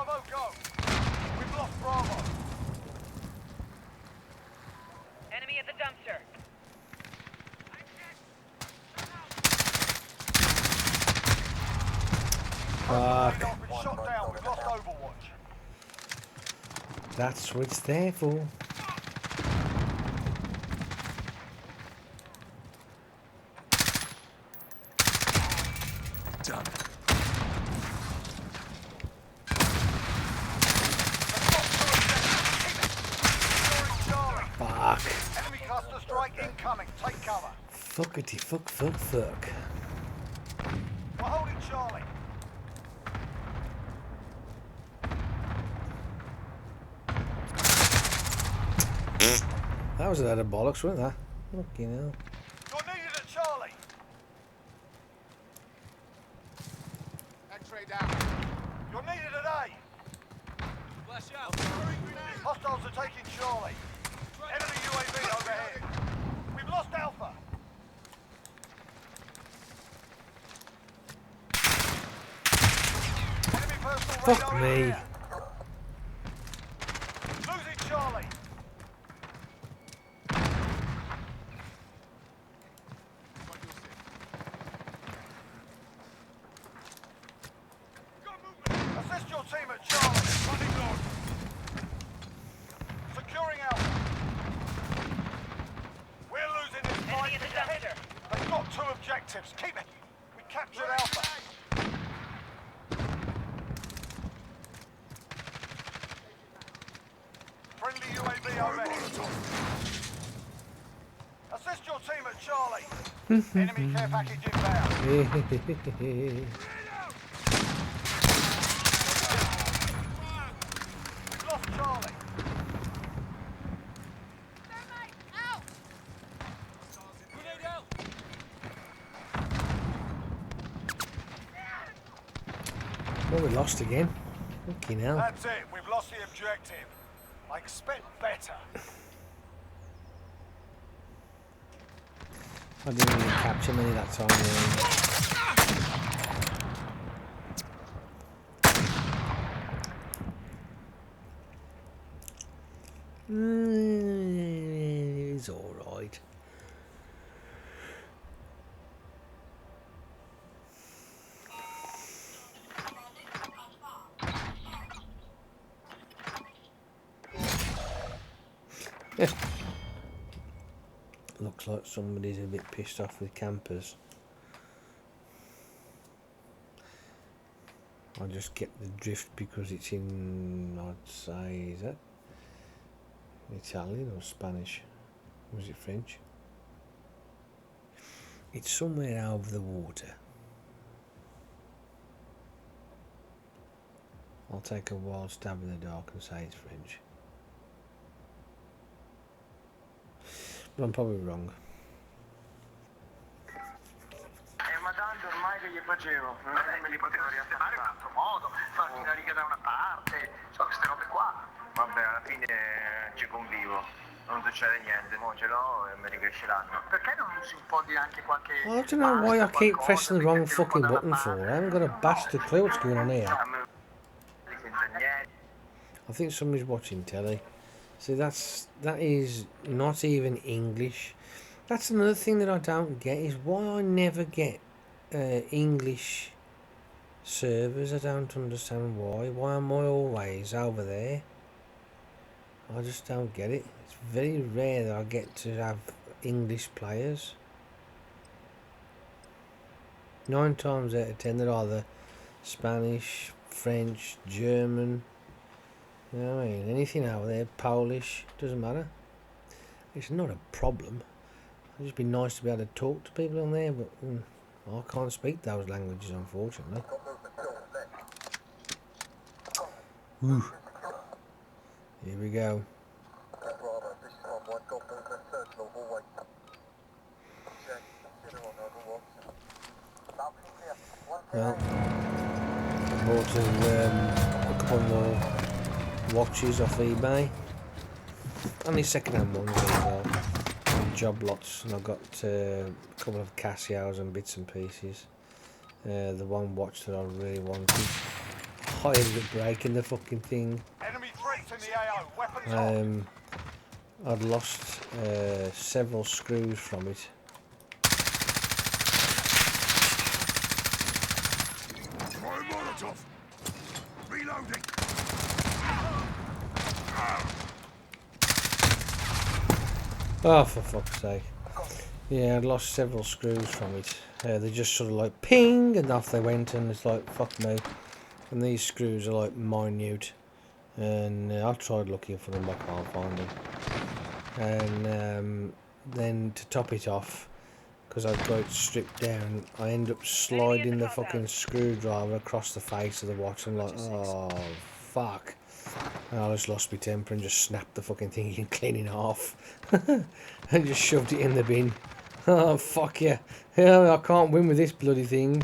S2: Bravo, go. We've lost Bravo.
S5: Enemy at the dumpster.
S1: Fuck.
S2: Radar been shot down. We've lost Overwatch.
S1: That's what it's there for.
S4: Done.
S1: Fuck.
S2: Enemy cluster strike incoming. Take cover.
S1: Fuckity fuck fuck fuck.
S2: We're holding Charlie.
S1: That was a lot of bollocks, wasn't that? Fucking hell.
S2: You're needed at Charlie.
S4: X-ray down.
S2: You're needed at A.
S4: Flash out.
S2: Hostiles are taking Charlie. Enemy UAV overhead. We've lost Alpha. Enemy personal
S1: Fuck
S2: radar in
S1: me.
S2: the air. Losing Charlie. Assist your team at Charlie. Running north. Securing Alpha. We're losing this
S5: Enemy
S2: fight.
S5: at the dumpster.
S2: They've got 2 objectives. Keep it. We captured Alpha. Friendly UAV overhead. Assist your team at Charlie. Enemy care package inbound. We've lost Charlie.
S1: Well, we lost again. Fucking hell.
S2: That's it. We've lost the objective. I expect better.
S1: I didn't really capture many that time. Really. It's alright. Looks like somebody's a bit pissed off with campers. I'll just get the drift because it's in, I'd say, is that Italian or Spanish? Or is it French? It's somewhere over the water. I'll take a wild stab in the dark and say it's French. But I'm probably wrong.
S7: Ma tanto ormai che gli facevo? Non è che me li potevo riattare in un altro modo, farti una riga da una parte, so queste robe qua. Vabbè, alla fine ci convivo, non succede niente, mo ce l'ho e mi ricresceranno. Perché non usi un po' di anche qualche...
S1: I don't know why I keep pressing the wrong fucking button for. I haven't got a bastard clue what's going on here.
S7: Senza niente.
S1: I think somebody's watching telly. See, that is not even English. That's another thing that I don't get, is why I never get English servers. I don't understand why. Why am I always over there? I just don't get it. It's very rare that I get to have English players. 9 times out of 10 they're either Spanish, French, German. You know what I mean? Anything over there, Polish, doesn't matter. It's not a problem. It'd just be nice to be able to talk to people on there, but I can't speak those languages, unfortunately. Ooh. Here we go. Well, I bought a couple more watches off eBay. Only second-hand ones as well. Job lots, and I've got a couple of Casios and bits and pieces. The one watch that I really wanted, I ended up breaking the fucking thing.
S2: Enemy threats in the AO. Weapons on.
S1: I'd lost several screws from it.
S2: Throw Molotov. Reloading.
S1: Oh, for fuck's sake. Yeah, I'd lost several screws from it. They just sort of like ping and off they went, and it's like, fuck me. And these screws are like minute. And I tried looking for them, I can't find them. And then to top it off, because I've got it stripped down, I end up sliding the fucking screwdriver across the face of the watch. I'm like, oh, fuck. And I just lost my temper and just snapped the fucking thing in clean it off. And just shoved it in the bin. Oh, fuck yeah. I can't win with this bloody thing.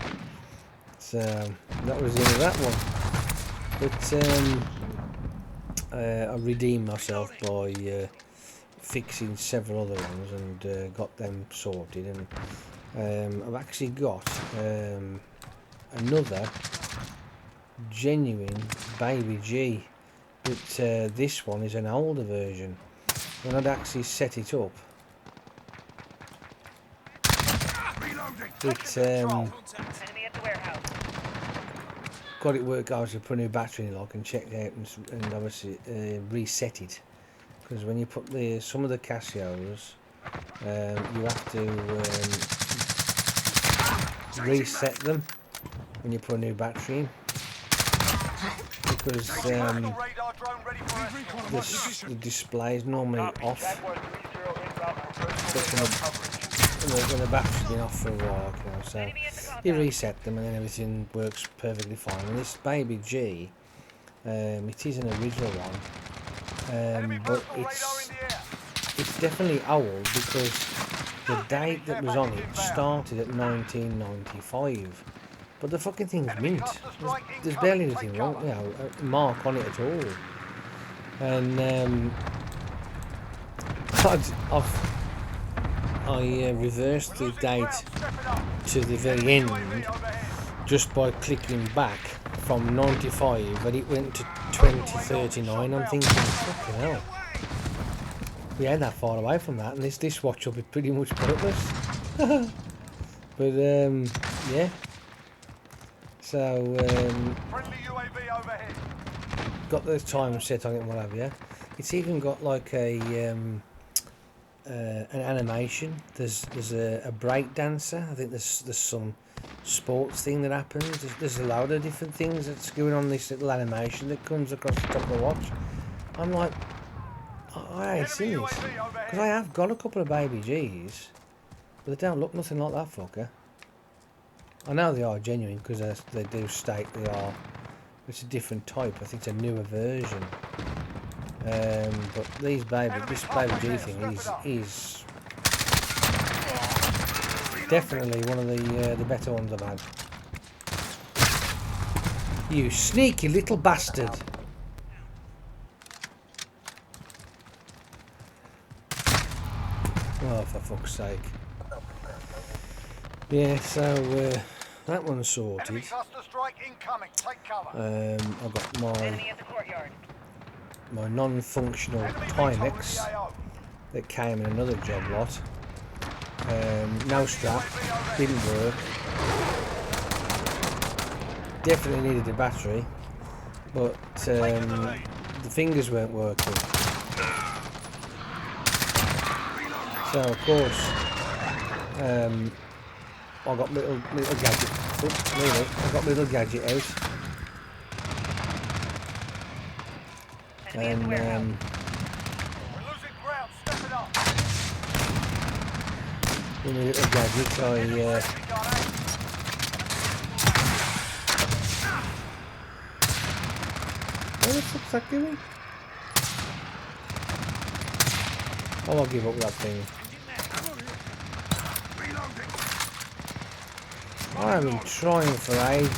S1: So, that was the end of that one. But, I redeemed myself by fixing several other ones and got them sorted. And I've actually got another genuine Baby G. But this one is an older version. When I'd actually set it up, it
S5: Enemy at the warehouse.
S1: got it work. I was to put a new battery in the lock and checked it out and obviously reset it. Because when you put some of the Casios, you have to reset them when you put a new battery in. Because
S2: Radar drone ready for escort.
S1: the display is normally off.
S3: Jaguar 30 inbound for personal
S1: But
S3: radar coverage.
S1: when the battery's been off for a while, you know, so
S5: Enemy at the
S1: you
S5: compound.
S1: reset them and then everything works perfectly fine. And this Baby G, it is an original one,
S2: Enemy
S1: but
S2: personal radar in the air.
S1: it's definitely old because the date that was on it started at 1995. But the fucking thing's mint. There's barely anything wrong, you know, a mark on it at all. And I reversed the date to the very end just by clicking back from 95, and it went to 2039. I'm thinking, fucking hell, we ain't that far away from that, and this watch will be pretty much pointless. But yeah. So
S2: Friendly UAV overhead.
S1: got the time set on it and what have you. It's even got like an animation. There's a break dancer. I think there's some sports thing that happens. There's a load of different things that's going on this little animation that comes across the top of the watch. I'm like, I ain't seen this, because I have got a couple of Baby G's, but they don't look nothing like that fucker. I know they are genuine because they do state they are. It's a different type. I think it's a newer version. But this Baby G thing is definitely one of the better ones I've had. You sneaky little bastard! Oh, for fuck's sake! Yeah, so that one's sorted.
S2: Enemy cluster strike incoming. Take cover.
S1: I've got
S5: Enemy at the courtyard.
S1: my non-functional
S2: Enemy recon with
S1: Timex
S2: the AO.
S1: that came in another job lot. No strap, didn't work. Definitely needed a battery, but the fingers weren't working. So of course, I got little gadget. Oops, really, I got my little gadget out,
S5: Enemy at the warehouse.
S1: and
S2: We're losing ground. Step it up.
S1: with my little gadget, I what the fuck's that doing? Oh, I'll give up that thing. I have been trying for ages.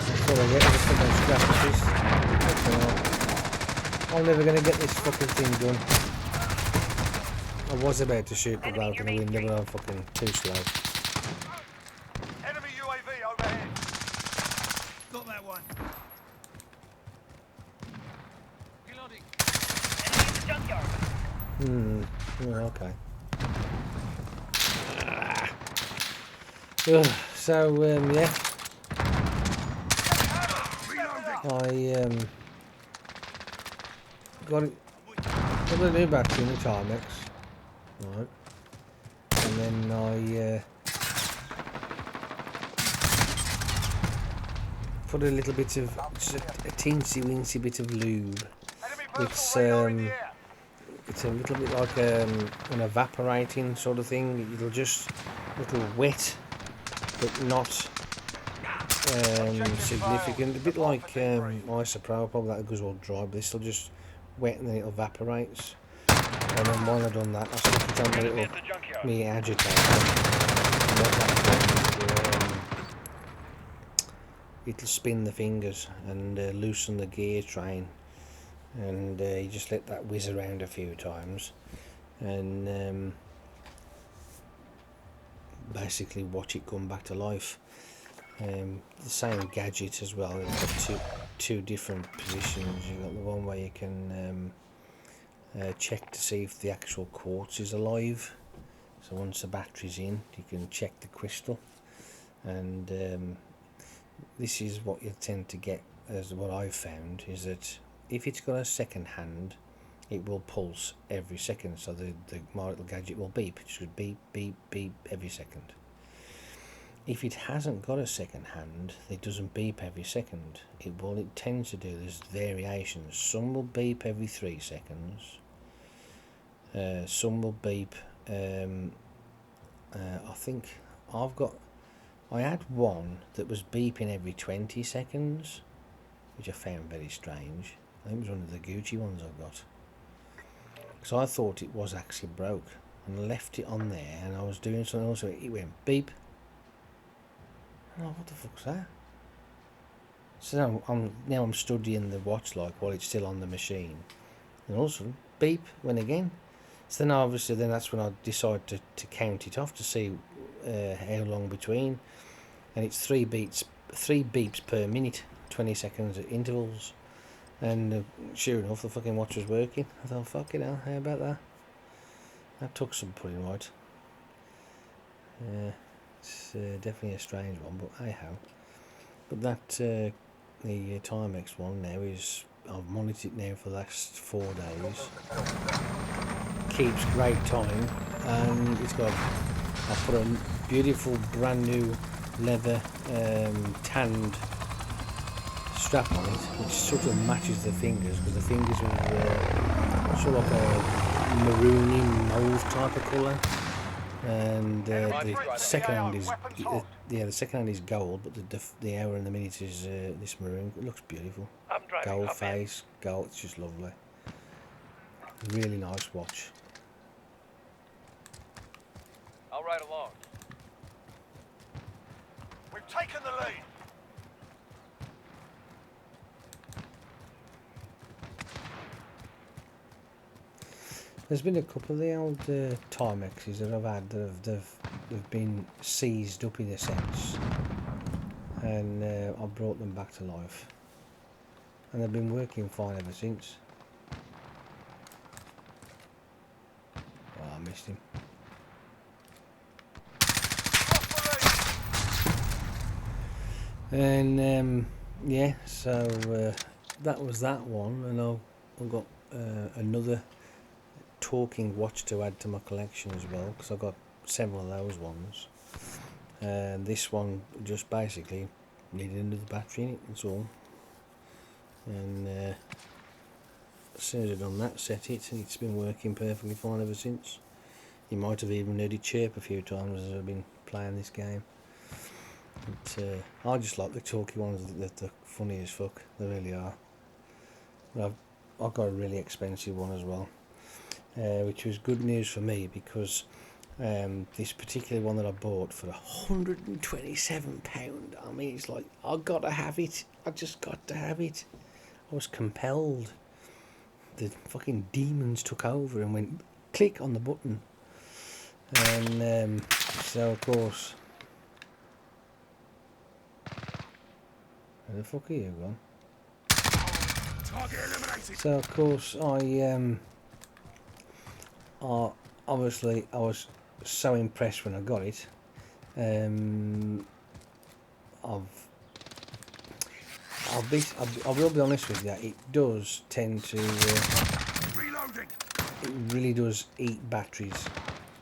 S1: That's all I get, is a fucking scrap of this. I'm never going to get this fucking thing done. I was about to shoot the bloke in the window, but I'm fucking too slow.
S2: Enemy UAV overhead.
S4: Got that one.
S5: Enemy in the junkyard.
S1: Yeah, okay. Ugh, so, yeah. I got a new battery in the Timex, right, and then I put a little bit of, just a teensy weensy bit of lube.
S2: Enemy
S1: It's
S2: personal radar in the air.
S1: it's a little bit like an evaporating sort of thing. It'll just a little wet, but not significant. A bit like isopropyl that goes all dry, but this will just wet and then it evaporates. And then while I've done that, I stick it on my little me agitator. And what that does is, it'll spin the fingers and loosen the gear train, and you just let that whiz around a few times, and basically watch it come back to life. The same gadget as well. You've got two different positions. You've got the one where you can check to see if the actual quartz is alive. So once the battery's in, you can check the crystal, and this is what you tend to get, as what I've found, is that if it's got a second hand, it will pulse every second. So my little gadget will beep. It should beep, beep, beep every second. If it hasn't got a second hand, it doesn't beep every second. It tends to do, there's variations. Some will beep every 3 seconds. Some will beep. I think I had one that was beeping every 20 seconds, which I found very strange. I think it was one of the Gucci ones I got. So I thought it was actually broke, and I left it on there, and I was doing something else, so it went beep. Oh, what the fuck's that? So now I'm studying the watch like while it's still on the machine, and also beep went again. So then obviously that's when I decide to count it off to see how long between, and it's 3 beeps per minute, 20 seconds at intervals, and sure enough the fucking watch was working. I thought, fucking hell, how about that? That took some putting right. It's definitely a strange one, but hey ho. But that the Timex one now is, I've monitored it now for the last 4 days. Keeps great time, and it's got, I put a beautiful brand new leather tanned strap on it, which sort of matches the fingers, because the fingers are sort of like a maroony mauve type of colour. And the second hand is the second hand is gold, but the hour and the minute is this maroon. It looks beautiful. Gold face, gold. It's just lovely. Really nice watch.
S6: I'll ride along.
S2: We've taken the lead.
S1: There's been a couple of the old Timexes that I've had that they've been seized up in a sense, and I brought them back to life, and they've been working fine ever since. Oh, I missed him. And yeah, so that was that one, and I've got another talking watch to add to my collection as well, because I've got several of those ones, and this one just basically needed another battery in it, that's all. And as soon as I've done that, set it, and it's been working perfectly fine ever since. You might have even heard it chirp a few times as I've been playing this game. But I just like the talky ones. They're funny as fuck, they really are. But I've got a really expensive one as well, which was good news for me, because this particular one that I bought for £127, I mean, it's like, I've got to have it. I just got to have it. I was compelled. The fucking demons took over and went, click on the button, and so of course, where the fuck are you gone? So of course obviously I was so impressed when I got it. I will be honest with you, it does tend to it really does eat batteries,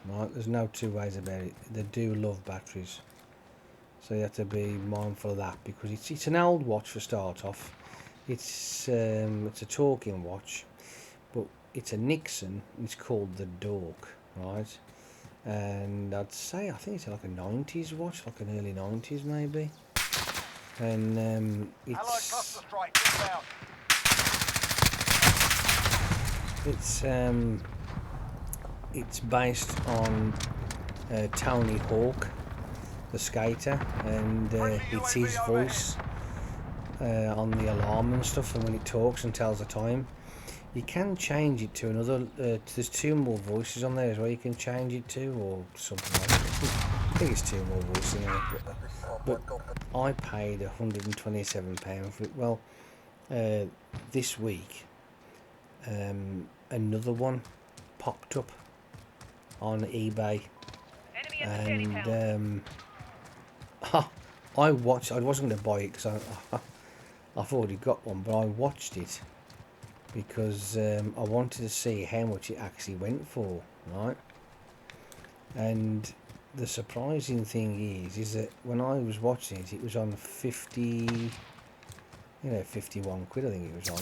S1: right? There's no two ways about it. They do love batteries, so you have to be mindful of that, because it's an old watch for start off. It's a talking watch, but it's a Nixon. It's called the Dork, right? And I think it's like a 90s watch, like an early 90s maybe. And
S2: Allied cluster strike inbound.
S1: it's based on Tony Hawk, the skater, and it's his voice on the alarm and stuff, and when it talks and tells the time. You can change it to another, there's 2 more voices on there as well you can change it to, or something like that. I think it's 2 more voices in there, but I paid £127 for it. Well, this week another one popped up on eBay, and I wasn't going to buy it because I've already got one, but I watched it because I wanted to see how much it actually went for, right? And the surprising thing is that when I was watching it, it was on 51 quid I think it was on.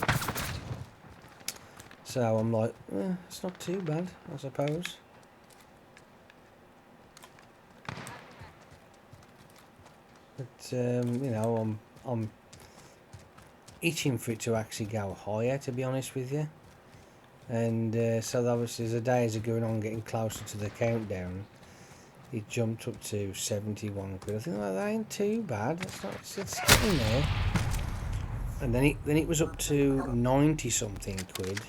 S1: So I'm like, it's not too bad, I suppose. But you know, I'm itching for it to actually go higher, to be honest with you. And so obviously as the days are going on, getting closer to the countdown, it jumped up to 71 quid. I think, well, that ain't too bad. It's getting there. And then it was up to 90 something quid.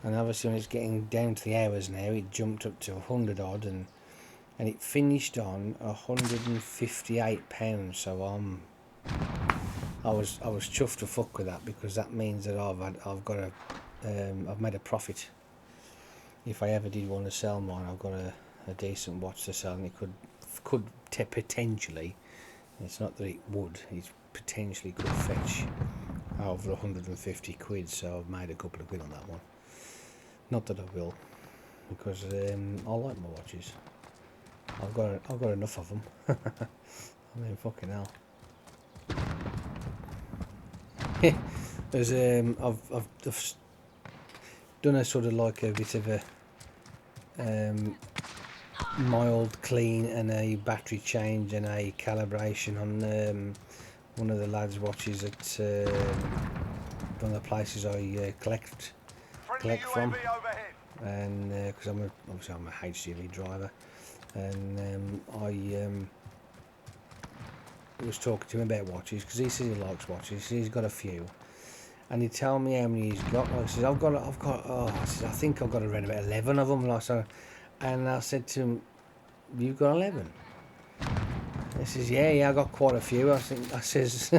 S1: And obviously when it's getting down to the hours now, it jumped up to 100 odd, and it finished on £158. So I was chuffed to fuck with that, because that means that I've made a profit. If I ever did want to sell mine, I've got a decent watch to sell, and it could potentially, it's not that it would, it potentially could fetch over 150 quid. So I've made a couple of quid on that one. Not that I will, because I like my watches. I've got enough of them. I mean, fucking hell. There's I've done a sort of like a bit of a mild clean and a battery change and a calibration on one of the lads' watches at one of the places I collect from, and because I'm a HGV driver, and I was talking to him about watches, because he says he likes watches. He's got a few, and he told me how many he's got. Like, I said, I think I've got around about 11 of them. Like, so, and I said to him, "You've got 11?" He says, "Yeah, I got quite a few." I says,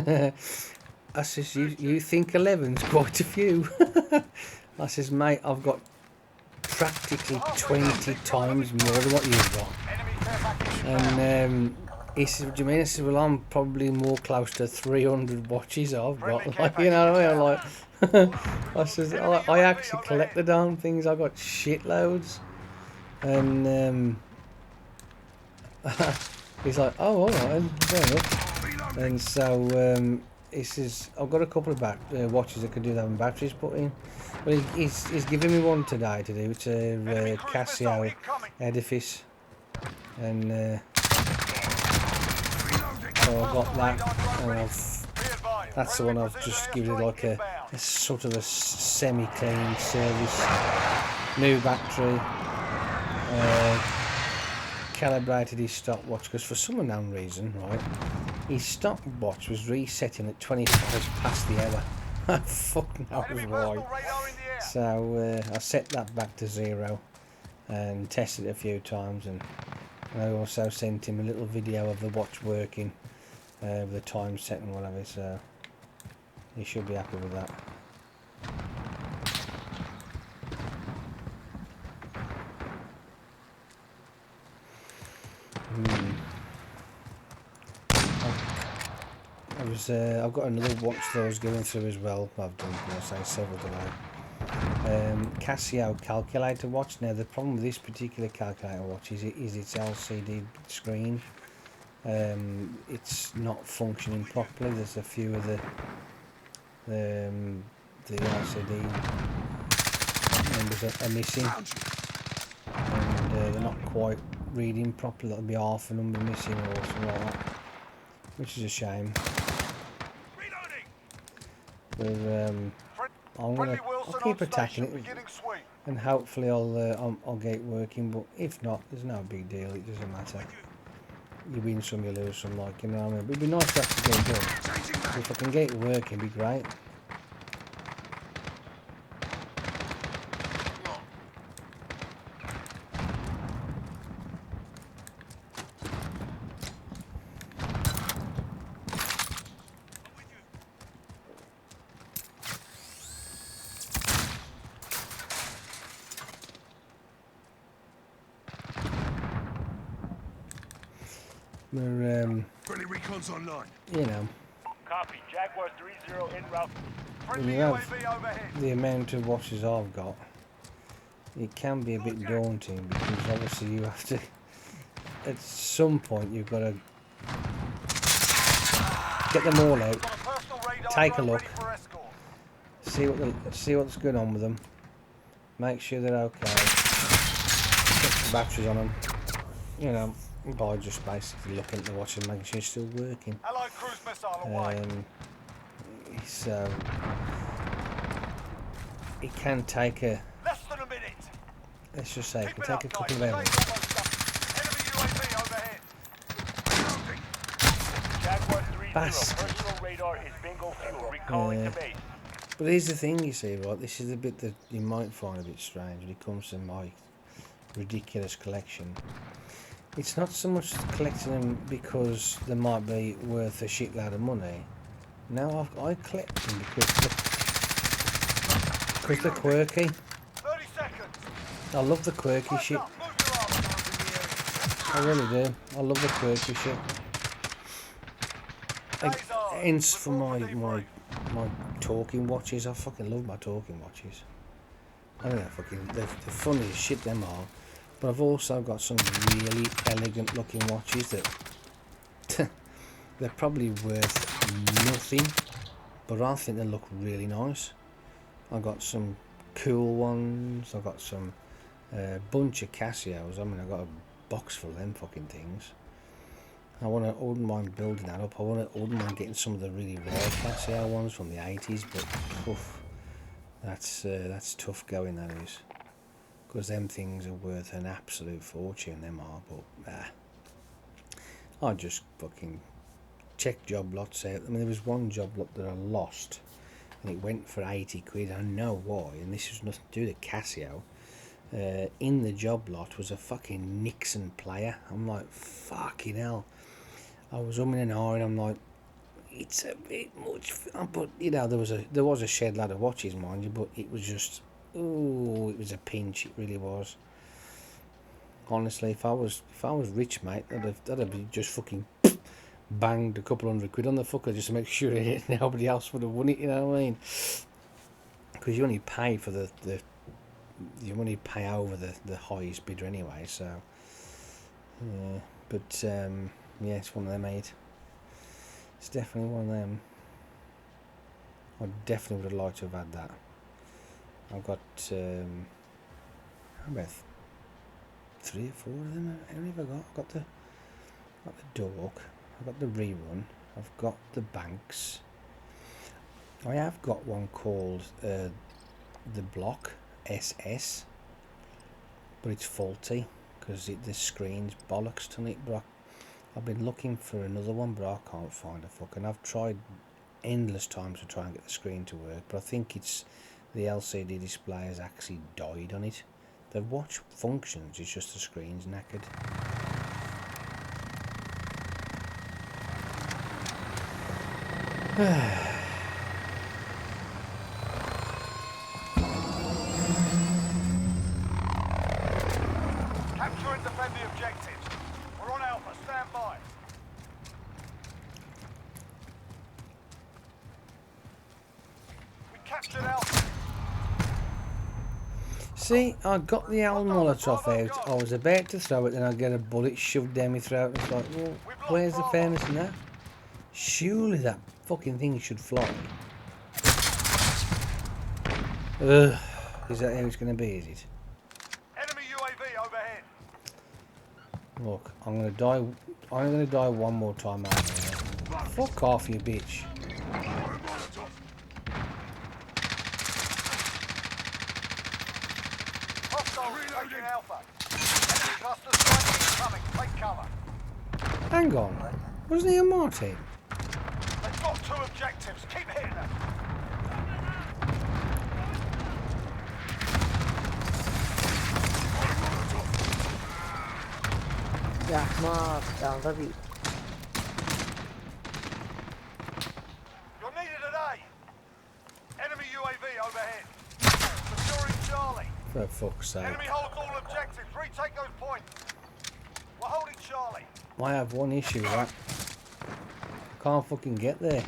S1: "You think 11's quite a few?" I says, "Mate, I've got practically 20 times more than what you've got." And he says, "What do you mean?" I said, "Well, I'm probably more close to 300 watches I've got." Like, you know what I mean? I'm like, I says, I actually collect the damn things. I've got shitloads. And he's like, "Oh, all right, fair enough." And so he says, "I've got a couple of watches that could do that with batteries put in." Well, he's giving me one today to do. It's a Casio Edifice, and so I've got that, and that's the one I've just given it like a sort of a semi-clean service, new battery, calibrated his stopwatch, because for some unknown reason, right, his stopwatch was resetting at 25 past the hour. Fuck knows why. So I set that back to 0, and tested it a few times, and I also sent him a little video of the watch working with the time set and whatever, so he should be happy with that. I've got another watch that I was going through as well. I've done, I say, several today. Casio calculator watch. Now the problem with this particular calculator watch is its LCD screen. It's not functioning properly. There's a few of the LCD numbers are missing, and they're not quite reading properly. That'll be half a number missing or something like that, which is a shame. But I'll keep attacking it, and hopefully I'll get it working. But if not, there's no big deal. It doesn't matter. You win some, you lose some, like, you know what I mean. But it'd be nice to actually get it done. If I can get it working, it'd be great. We're,
S4: Friendly recon's online.
S1: you know,
S3: Copy. Jaguar 3-0 en route.
S1: when you have the amount of watches I've got, it can be a bit daunting, because obviously you have to, at some point you've got to get them all out, take a look, see what's going on with them, make sure they're okay, check the batteries on them, you know, by just basically looking at the watch and making sure it's still working.
S2: Allied cruise missile away.
S1: So it can take a,
S2: Less than a minute.
S1: let's just say, it
S2: Keep
S1: can
S2: it
S1: take a
S2: up,
S1: couple of
S2: guys.
S1: hours.
S2: Stay almost done. Enemy UAV overhead.
S3: Jaguar 3-0.
S1: Bastard.
S3: Personal radar is bingo fuel. Recalling to base.
S1: But here's the thing, you see, right? This is the bit that you might find a bit strange when it comes to my ridiculous collection. It's not so much collecting them because they might be worth a shitload of money. No, I collect them because they're quirky.
S2: 30 seconds.
S1: I love the quirky shit.
S2: Up, move your arms.
S1: I really do. I love the quirky shit. Hence for my talking watches. I fucking love my talking watches. I think they're funny as shit, them are. But I've also got some really elegant looking watches that they're probably worth nothing, but I think they look really nice. I've got some cool ones. I've got some bunch of Casios. I mean, I've got a box full of them fucking things. I wouldn't mind building that up. I wouldn't mind getting some of the really rare Casio ones from the 80s, but oof, that's tough going, that is. Because them things are worth an absolute fortune, them are, but I just fucking check job lots out. I mean, there was one job lot that I lost, and it went for 80 quid. I know why, and this was nothing to do with Casio. In the job lot was a fucking Nixon player. I'm like, fucking hell. I was umming and ahhing. I'm like, it's a bit much, but you know, there was a shed load of watches, mind you, but it was just, ooh, it was a pinch. It really was. Honestly, if I was rich, mate, that'd have been just fucking banged a couple £100 on the fucker just to make sure nobody else would have won it. You know what I mean? Because you only pay for you only pay over the highest bidder anyway. So, yeah, but yeah, it's one of them, mate. It's definitely one of them. I definitely would have liked to have had that. I've got how about 3 or 4 of them. How many have I got? I've got the Dork. I've got the Rerun. I've got the Banks. I have got one called the Block SS, but it's faulty because the screen's bollocks to it. But I've been looking for another one, but I can't find a fucking. I've tried endless times to try and get the screen to work, but I think it's the LCD display has actually died on it. The watch functions, it's just the screen's knackered.
S2: Capture and defend the objectives. We're on Alpha, stand by. We captured Alpha.
S1: See, I got the old Molotov out. I was about to throw it, then I get a bullet shoved down my throat. It's like, well, where's the fairness in that? Surely that fucking thing should fly. Ugh. Is that how it's going to be, is it?
S2: Enemy UAV overhead.
S1: Look, I'm going to die one more time out there. Fuck off, you bitch.
S2: Hostiles taking Alpha. Enemy cluster strike incoming. Take cover.
S1: Hang on. Wasn't he a Martin?
S2: They've got 2 objectives. Keep hitting them.
S8: Ya Ahmad, ya Rabi.
S2: You're needed at A. Enemy UAV overhead. Securing Charlie.
S1: For fuck's sake.
S2: Enemy holds all objectives. Retake those points. We're holding Charlie.
S1: I have one issue, right? I can't fucking get there.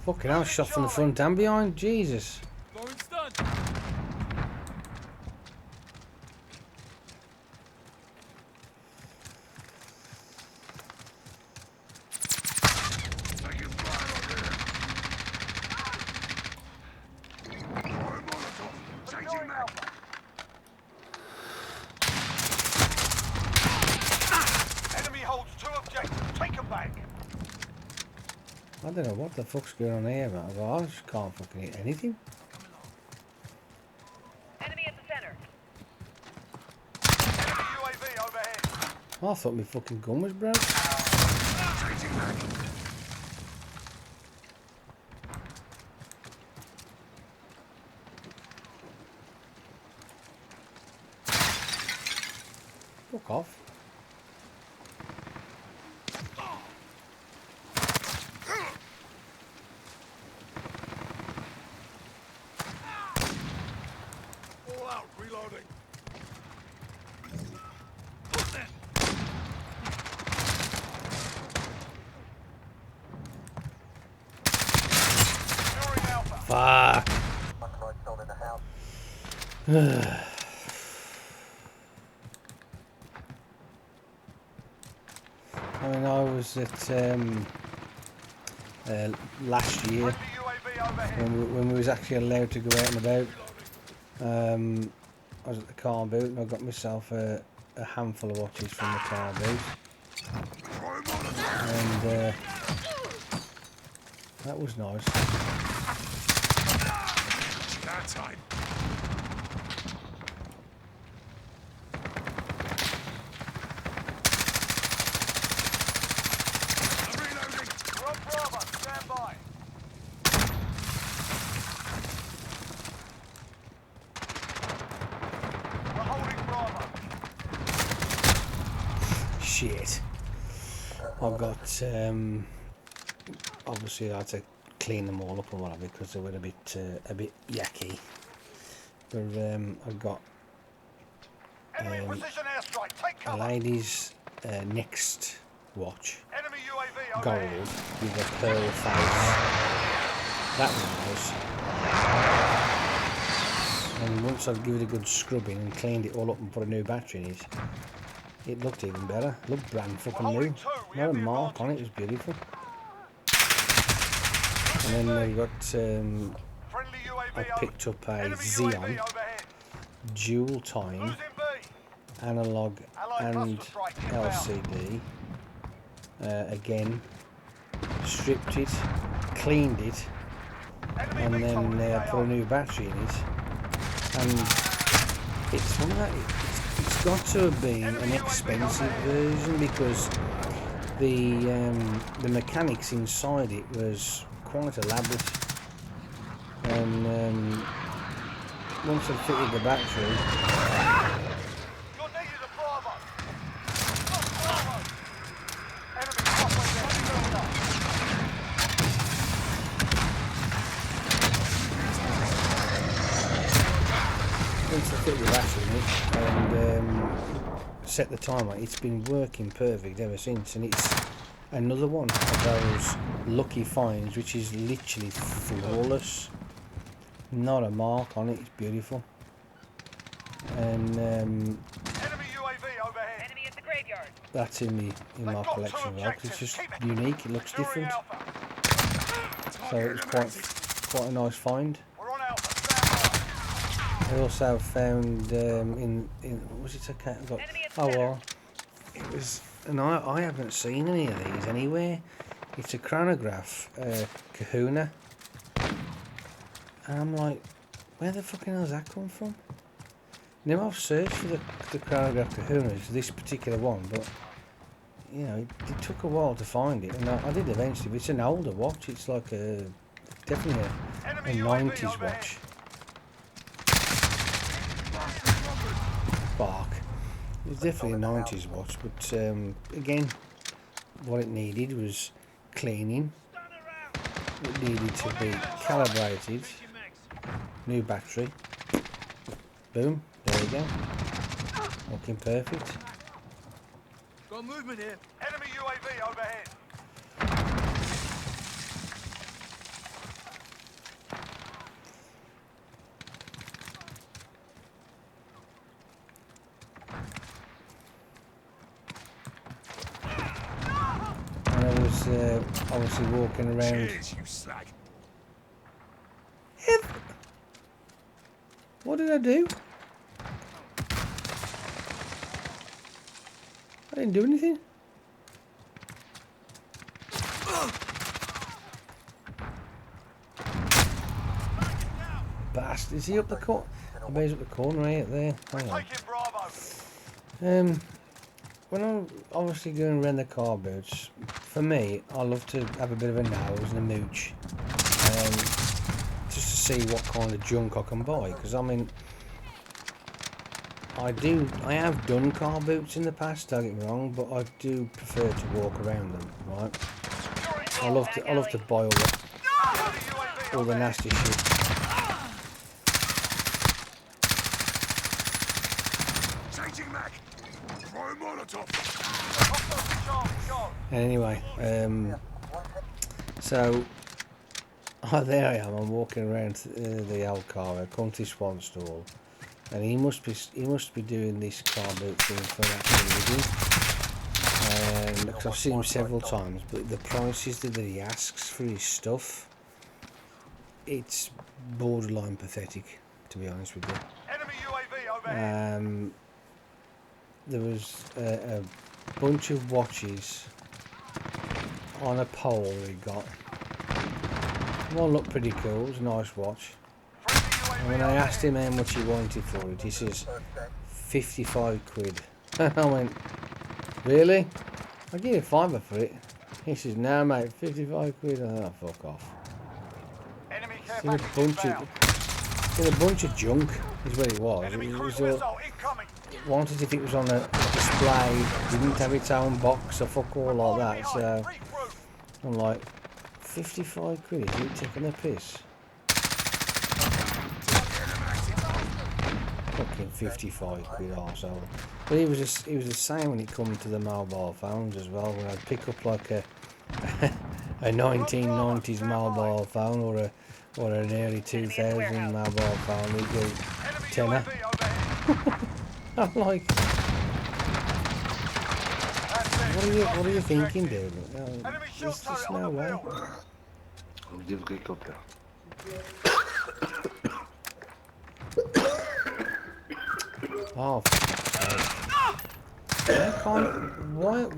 S1: Fucking hell, shot from the front and behind. Jesus.
S2: Securing Alpha. Enemy holds 2 objectives. Take them back.
S1: I don't know what the fuck's going on here, man. I just can't fucking hit anything.
S5: Enemy at the center.
S2: Enemy UAV overhead.
S1: I thought my fucking gun was broke. Fuck off.
S2: All out. Reloading. Securing Alpha.
S1: Fuck. I mean, I was at last year
S2: Friendly UAV overhead.
S1: when we was actually allowed to go out and about. I was at the car boot and I got myself a handful of watches from the car boot, and that was nice.
S2: That time. I'm reloading. We're on Bravo. Stand by. We're holding Bravo.
S1: Shit. I've got obviously I had to clean them all up or whatever because they were a bit yucky. But I've got
S2: Enemy precision airstrike. Take
S1: a
S2: cover.
S1: lady's next watch,
S2: Enemy UAV
S1: gold
S2: overhead.
S1: with a pearl face. That was nice. And once I'd give it a good scrubbing and cleaned it all up and put a new battery in it, it looked even better. Looked brand fucking new. Not a mark on it. It was beautiful. And then we got
S2: Friendly
S1: I
S2: UAV
S1: picked up a
S2: Enemy
S1: Xeon
S2: UAV overhead.
S1: dual time
S2: Who's in B?
S1: analog
S2: Allied
S1: and
S2: cluster strike inbound.
S1: LCD. Again, stripped it, cleaned it,
S2: Enemy
S1: and
S2: VTOL
S1: then
S2: in
S1: put a
S2: AO.
S1: new battery in it. And it's one of that. It's got to have been an expensive version because the mechanics inside it was quite elaborate. And once I've fitted the battery,
S2: You're needed at Bravo. Lost Bravo. Enemy halfway there. Build up.
S1: once I fit the battery and set the timer, it's been working perfect ever since. And it's another one of those lucky finds, which is literally flawless. Not a mark on it. It's beautiful. And
S2: Enemy UAV overhead.
S5: Enemy at the graveyard.
S1: that's in my
S2: They've got
S1: collection
S2: two
S1: as well, 'cause it's
S2: objectives.
S1: just
S2: Keep it.
S1: unique. It looks
S2: Securing
S1: different.
S2: Alpha.
S1: So it's quite a nice find.
S2: We're on Alpha. Stand by.
S1: I also found in what was it? Okay, I got,
S5: Enemy at the
S1: oh
S5: center.
S1: well, it was, and I haven't seen any of these anywhere. It's a chronograph, Kahuna, and I'm like, where the fucking hell does that come from? Now I've searched for the chronograph Kahunas, this particular one, but you know, it took a while to find it, and I did eventually. But it's an older watch. It's like definitely a
S2: Enemy UAV
S1: 90s
S2: overhead.
S1: watch. Bark. It was definitely a 90s watch, but again, what it needed was cleaning. It needed to be calibrated. New battery. Boom. There we go. Looking perfect.
S4: Got movement here.
S2: Enemy UAV overhead.
S1: And I was obviously walking around.
S4: Cheers, you slag.
S1: What did I do? I didn't do anything. Bastard. Is he up the corner? I bet he's up the corner right there. Hang on.
S2: Taking Bravo.
S1: When I'm obviously going around the car boots, for me, I love to have a bit of a nose and a mooch. Just to see what kind of junk I can buy. Because, I mean, I have done car boots in the past, don't get me wrong, but I do prefer to walk around them, right? I love to buy all the nasty shit.
S4: Changing mag. Throw a Molotov.
S1: And anyway, so there I am. I'm walking around the old car. I come to this one stall, and he must be doing this car boot thing for that living. Because I've seen him several times, but the prices that he asks for his stuff, it's borderline pathetic, to be honest with you.
S2: Enemy UAV overhead.
S1: There was a bunch of watches on a pole he got. One looked pretty cool. It was a nice watch. And when I asked him how much he wanted for it, he says 55 quid. I went, really? I'll give you $5 for it. He says, no mate, 55 quid. Oh, fuck off.
S2: Enemy care
S1: In a
S2: package
S1: bunch
S2: inbound.
S1: in a bunch of junk is what it was.
S2: Enemy
S1: It
S2: cruise
S1: was
S2: missile incoming.
S1: wanted if it was on a display, didn't have its own box or fuck all like that. So I'm like, 55 quid, is he taking a piss? Fucking 55 quid arsehole. But he was the same when it comes to the mobile phones as well. When I'd pick up like a 1990s mobile phone or an early 2000 mobile phone, we'd go
S2: Enemy
S1: tenner.
S2: UAV overhead.
S1: I'm like,
S2: That's it.
S1: what are you thinking, dude?
S2: Enemy shield
S1: There's
S2: turret
S1: no
S2: on the
S1: way.
S2: field.
S1: Oh,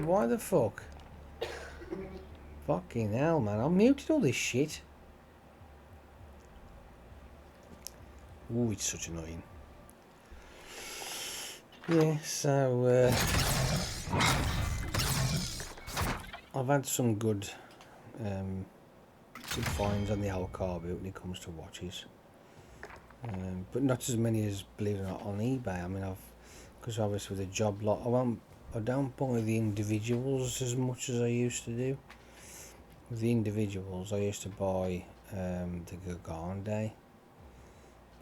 S1: why the fuck? Fucking hell, man. I muted all this shit. Ooh, it's such annoying. Yeah, so, I've had some good good finds on the old car boot when it comes to watches. But not as many as, believe it or not, on eBay. I mean, because obviously with a job lot, I don't buy the individuals as much as I used to do. With the individuals, I used to buy the Gagande,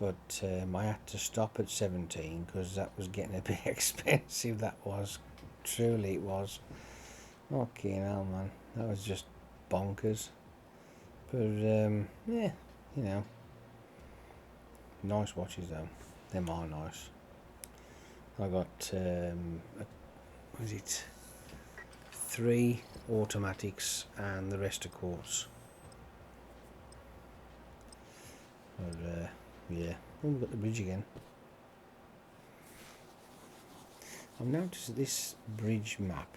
S1: but I had to stop at 17 because that was getting a bit expensive. That was, truly it was. Okay, now man, that was just bonkers. But yeah, you know, nice watches though. Them are nice. I got what is it? 3 automatics and the rest of quartz. But yeah, oh, we've got the bridge again. I've noticed that this bridge map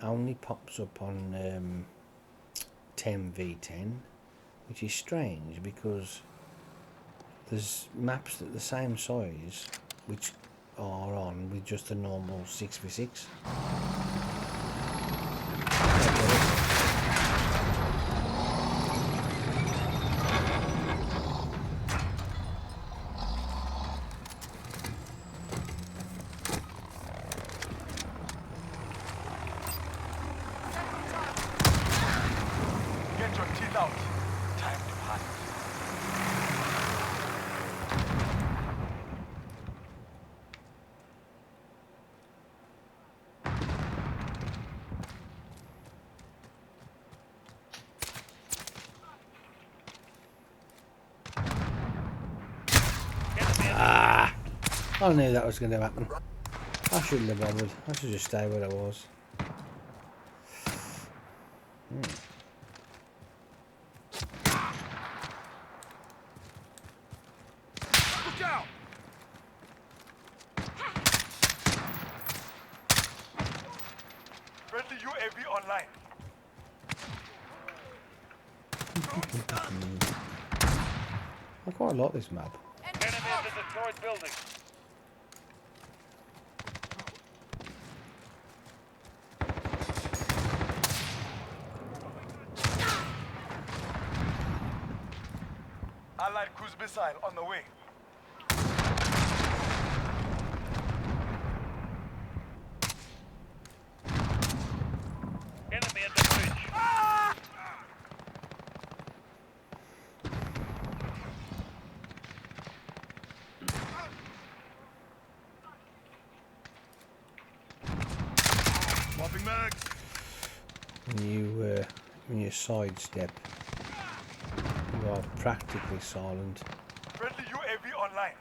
S1: only pops up on 10v10, which is strange because there's maps that are the same size which are on with just a normal 6v6.
S2: Get your teeth out. Time to hunt.
S1: I knew that was going to happen. I shouldn't have bothered. I should just stay where I was.
S2: Look out! Friendly UAV online.
S1: I quite like this map.
S3: Enemy at the destroyed building.
S2: Allied cruise missile on the way.
S3: Enemy at the bridge.
S2: Swapping mags.
S1: When you sidestep, you are practically silent.
S2: Friendly UAV online.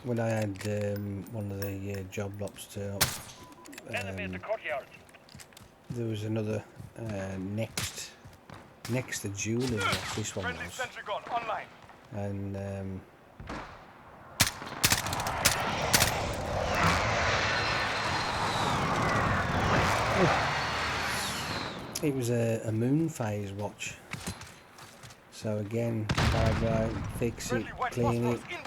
S1: When I had one of the job lots turn up,
S3: Enemy at the courtyard.
S1: there was another next to Julie, this one
S2: Friendly
S1: was,
S2: sentry gun online.
S1: and it was a moon phase watch. So again, I fix it,
S2: Friendly white
S1: clean it.
S2: phosphorus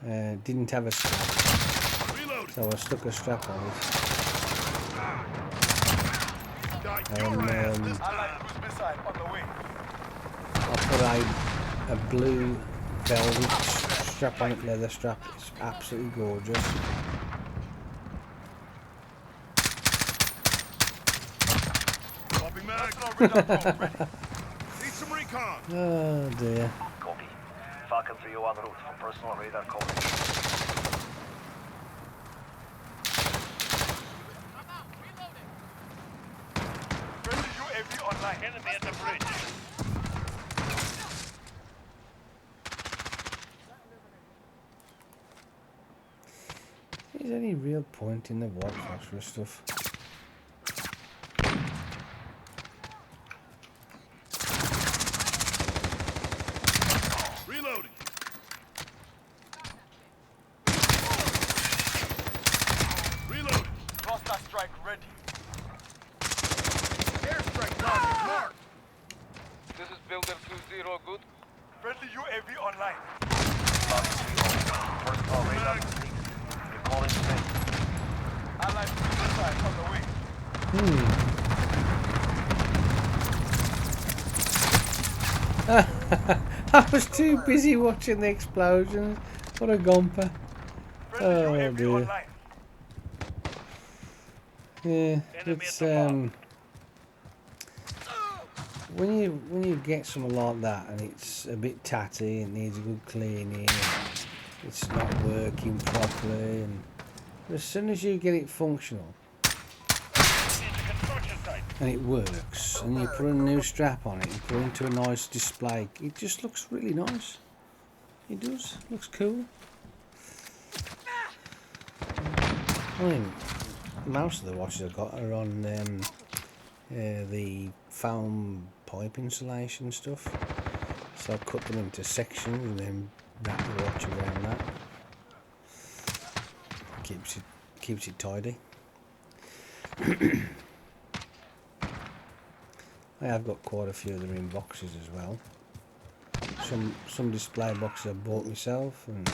S2: inbound.
S1: Didn't have a strap,
S2: Reload.
S1: so I stuck a strap on it.
S2: Got
S1: your ass
S2: this time. Allied cruise missile on the way.
S1: I put a blue velvet strap on it, leather strap. It's absolutely gorgeous.
S2: Swapping mags. Personal radar drone ready. Need some recon.
S1: Oh dear.
S3: Copy. Falcon 301 route for personal radar coverage.
S2: Friendly UAV online.
S3: Enemy at the bridge.
S1: Is there any real point in the white phosphorus stuff?
S2: Reloading. Reloading. Cluster strike ready. Airstrike target marked.
S6: This is Builder 2-0, good?
S2: Friendly UAV online.
S3: Falcon 301 Personal radar complete. Recalling space.
S2: Allied suicide on the way.
S1: I was too busy watching the explosions. What a gomper.
S2: Friendly
S1: Oh
S2: UAV
S1: dear.
S2: online.
S1: Yeah,
S3: Enemy
S1: it's
S3: at the mark.
S1: when you get something like that and it's a bit tatty and needs a good cleaning, and it's not working properly, and as soon as you get it functional
S3: Into construction site.
S1: and it works, and you put a new strap on it and put it into a nice display, it just looks really nice. It does. Looks cool. I mean, most of the watches I've got are on the foam pipe insulation stuff, so I cut them into sections and then wrap the watch around that. Keeps it tidy. I have got quite a few of them in boxes as well. Some display boxes I bought myself, and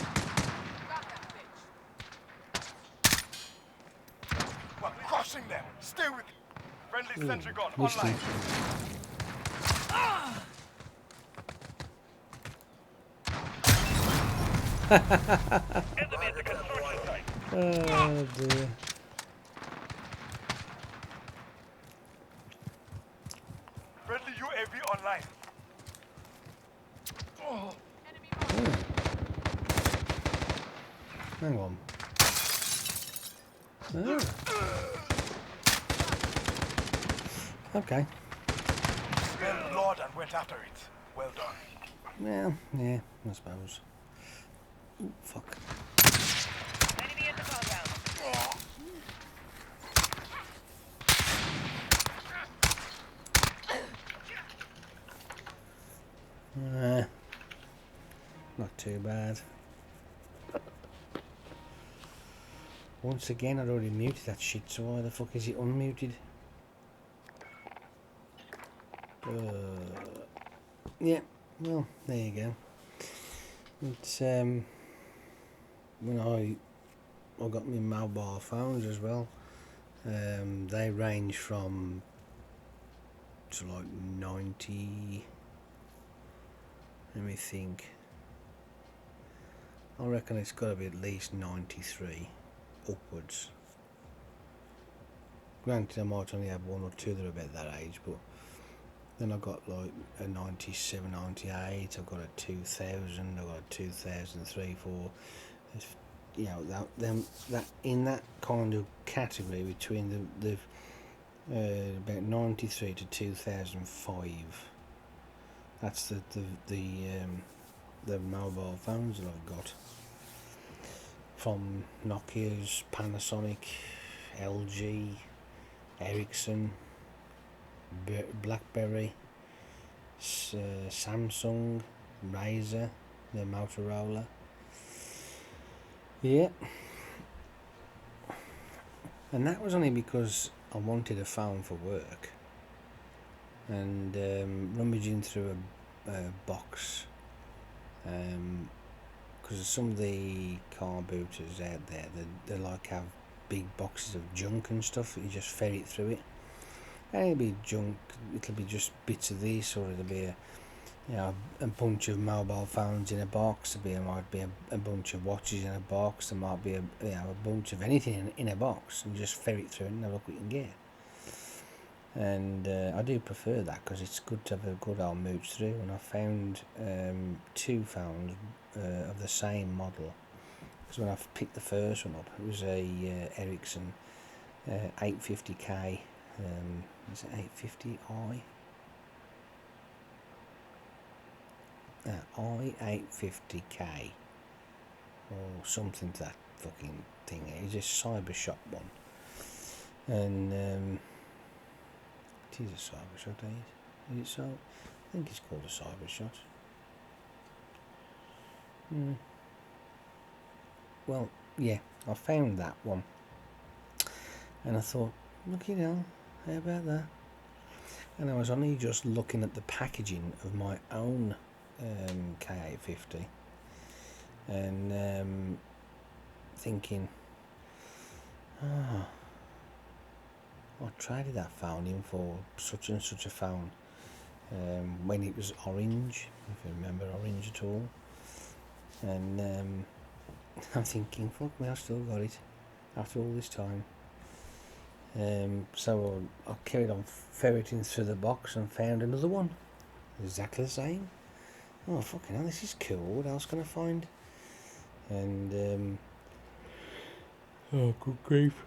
S2: We're crushing them. Stay with me. Friendly sentry gun
S1: missed
S2: online.
S1: them.
S3: Enemy at the construction site.
S1: Oh dear.
S2: Friendly UAV online.
S1: Hang on. Oh. Okay.
S2: Smelled blood and went after it. Well done.
S1: Well, yeah, I suppose. Ooh, fuck.
S5: Enemy at the compound.
S1: Not too bad. Once again, I'd already muted that shit, so why the fuck is it unmuted? Yeah, well, there you go. It's when I got my mobile phones as well. They range from to like 90. Let me think. I reckon it's got to be at least 93 upwards. Granted, I might only have one or two that are about that age, but then I've got like a 97, 98, I've got a 2000, I've got a 2003, 4. You know, that in that kind of category between the about 93 to 2005. That's the mobile phones that I've got, from Nokia's, Panasonic, LG, Ericsson, BlackBerry, Samsung, Razer, the Motorola. Yeah, and that was only because I wanted a phone for work, and rummaging through a box, because some of the car booters out there, they like have big boxes of junk and stuff. You just ferret through it, and it'll be junk. It'll be just bits of this, or it'll be a bunch of mobile phones in a box. There might be a bunch of watches in a box. There might be a bunch of anything in a box, and just ferret through it and have a look what you can get. And I do prefer that because it's good to have a good old mooch through. And I found two phones of the same model. Because when I picked the first one up, it was a Ericsson 850K. Is it 850i? I850K or something to that fucking thing. It's a cyber shop one, and it is a cyber shot, is it so? I think it's called a cyber shot. Well, yeah, I found that one, and I thought, look, how about that? And I was only just looking at the packaging of my own K850, and thinking, ah, I traded that phone in for such and such a phone when it was orange, if you remember orange at all. And I'm thinking, fuck me, I still got it after all this time. So I carried on ferreting through the box and found another one, exactly the same. Oh fucking hell, this is cool. What else can I find? And oh good grief!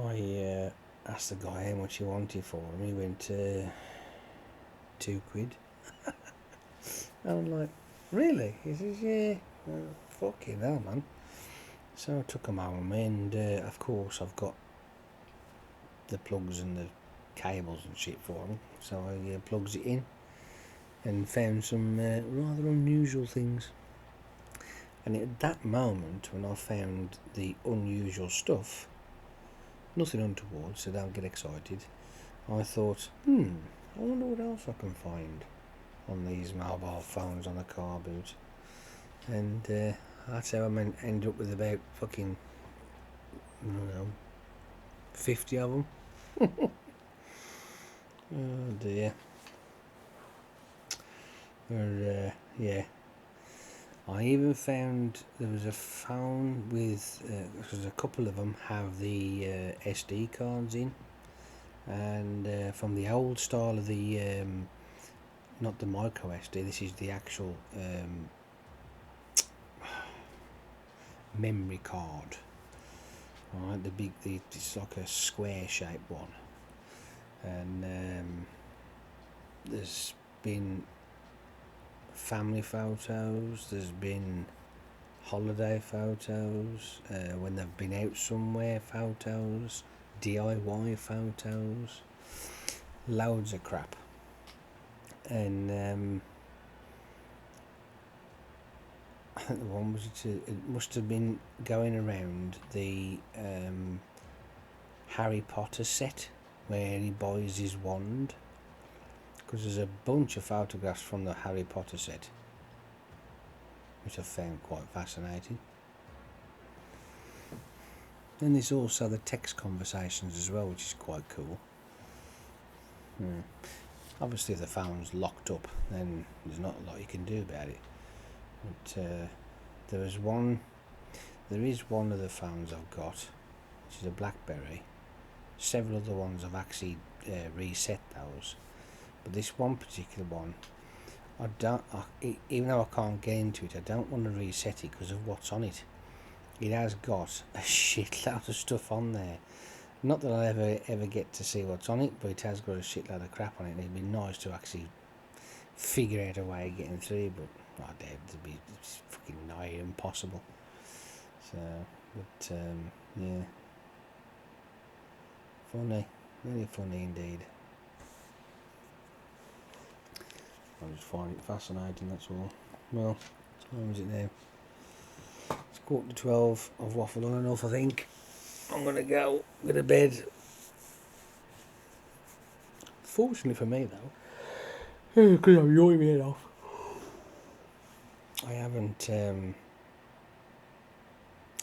S1: I asked the guy how much he wanted for him. He went £2. I'm like, really? He says, yeah. Fucking hell, man. So I took them home, and of course I've got the plugs and the cables and shit for him. So I plugs it in and found some rather unusual things. And at that moment, when I found the unusual stuff, nothing untoward, so don't get excited, I thought, I wonder what else I can find on these mobile phones on a car boot. And that's how I ended up with about fucking, I don't know, 50 of them. Oh dear. But yeah, I even found there was a phone with, because a couple of them have the SD cards in, and from the old style of the, not the micro SD, this is the actual memory card. Alright, it's like a square shaped one, and there's been family photos, there's been holiday photos, when they've been out somewhere photos, DIY photos, loads of crap. And I think the one was it must have been going around the Harry Potter set where he buys his wand, because there's a bunch of photographs from the Harry Potter set which I found quite fascinating. And there's also the text conversations as well, which is quite cool. Obviously if the phone's locked up, then there's not a lot you can do about it. But there is one of the phones I've got, which is a BlackBerry. Several other ones I've actually reset those, but this one particular one, even though I can't get into it, I don't want to reset it because of what's on it. It has got a shitload of stuff on there. Not that I'll ever get to see what's on it, but it has got a shitload of crap on it, and it'd be nice to actually figure out a way of getting through, but it's fucking nigh impossible. So, but yeah, funny, really funny indeed. I just find it fascinating, that's all. Well, what time is it now? It's 11:45. I've waffled on enough, I think. I'm going to go to bed. Fortunately for me, though, because I'm yawning my head off, I haven't. I'm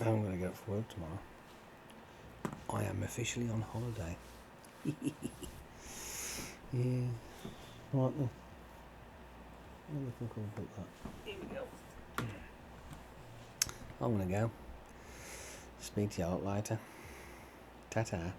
S1: going to get up for work tomorrow. I am officially on holiday. Yeah. Right then. Where the fuck will I put that? Here we go. I'm going to go. Speak to you all later. Ta-ta.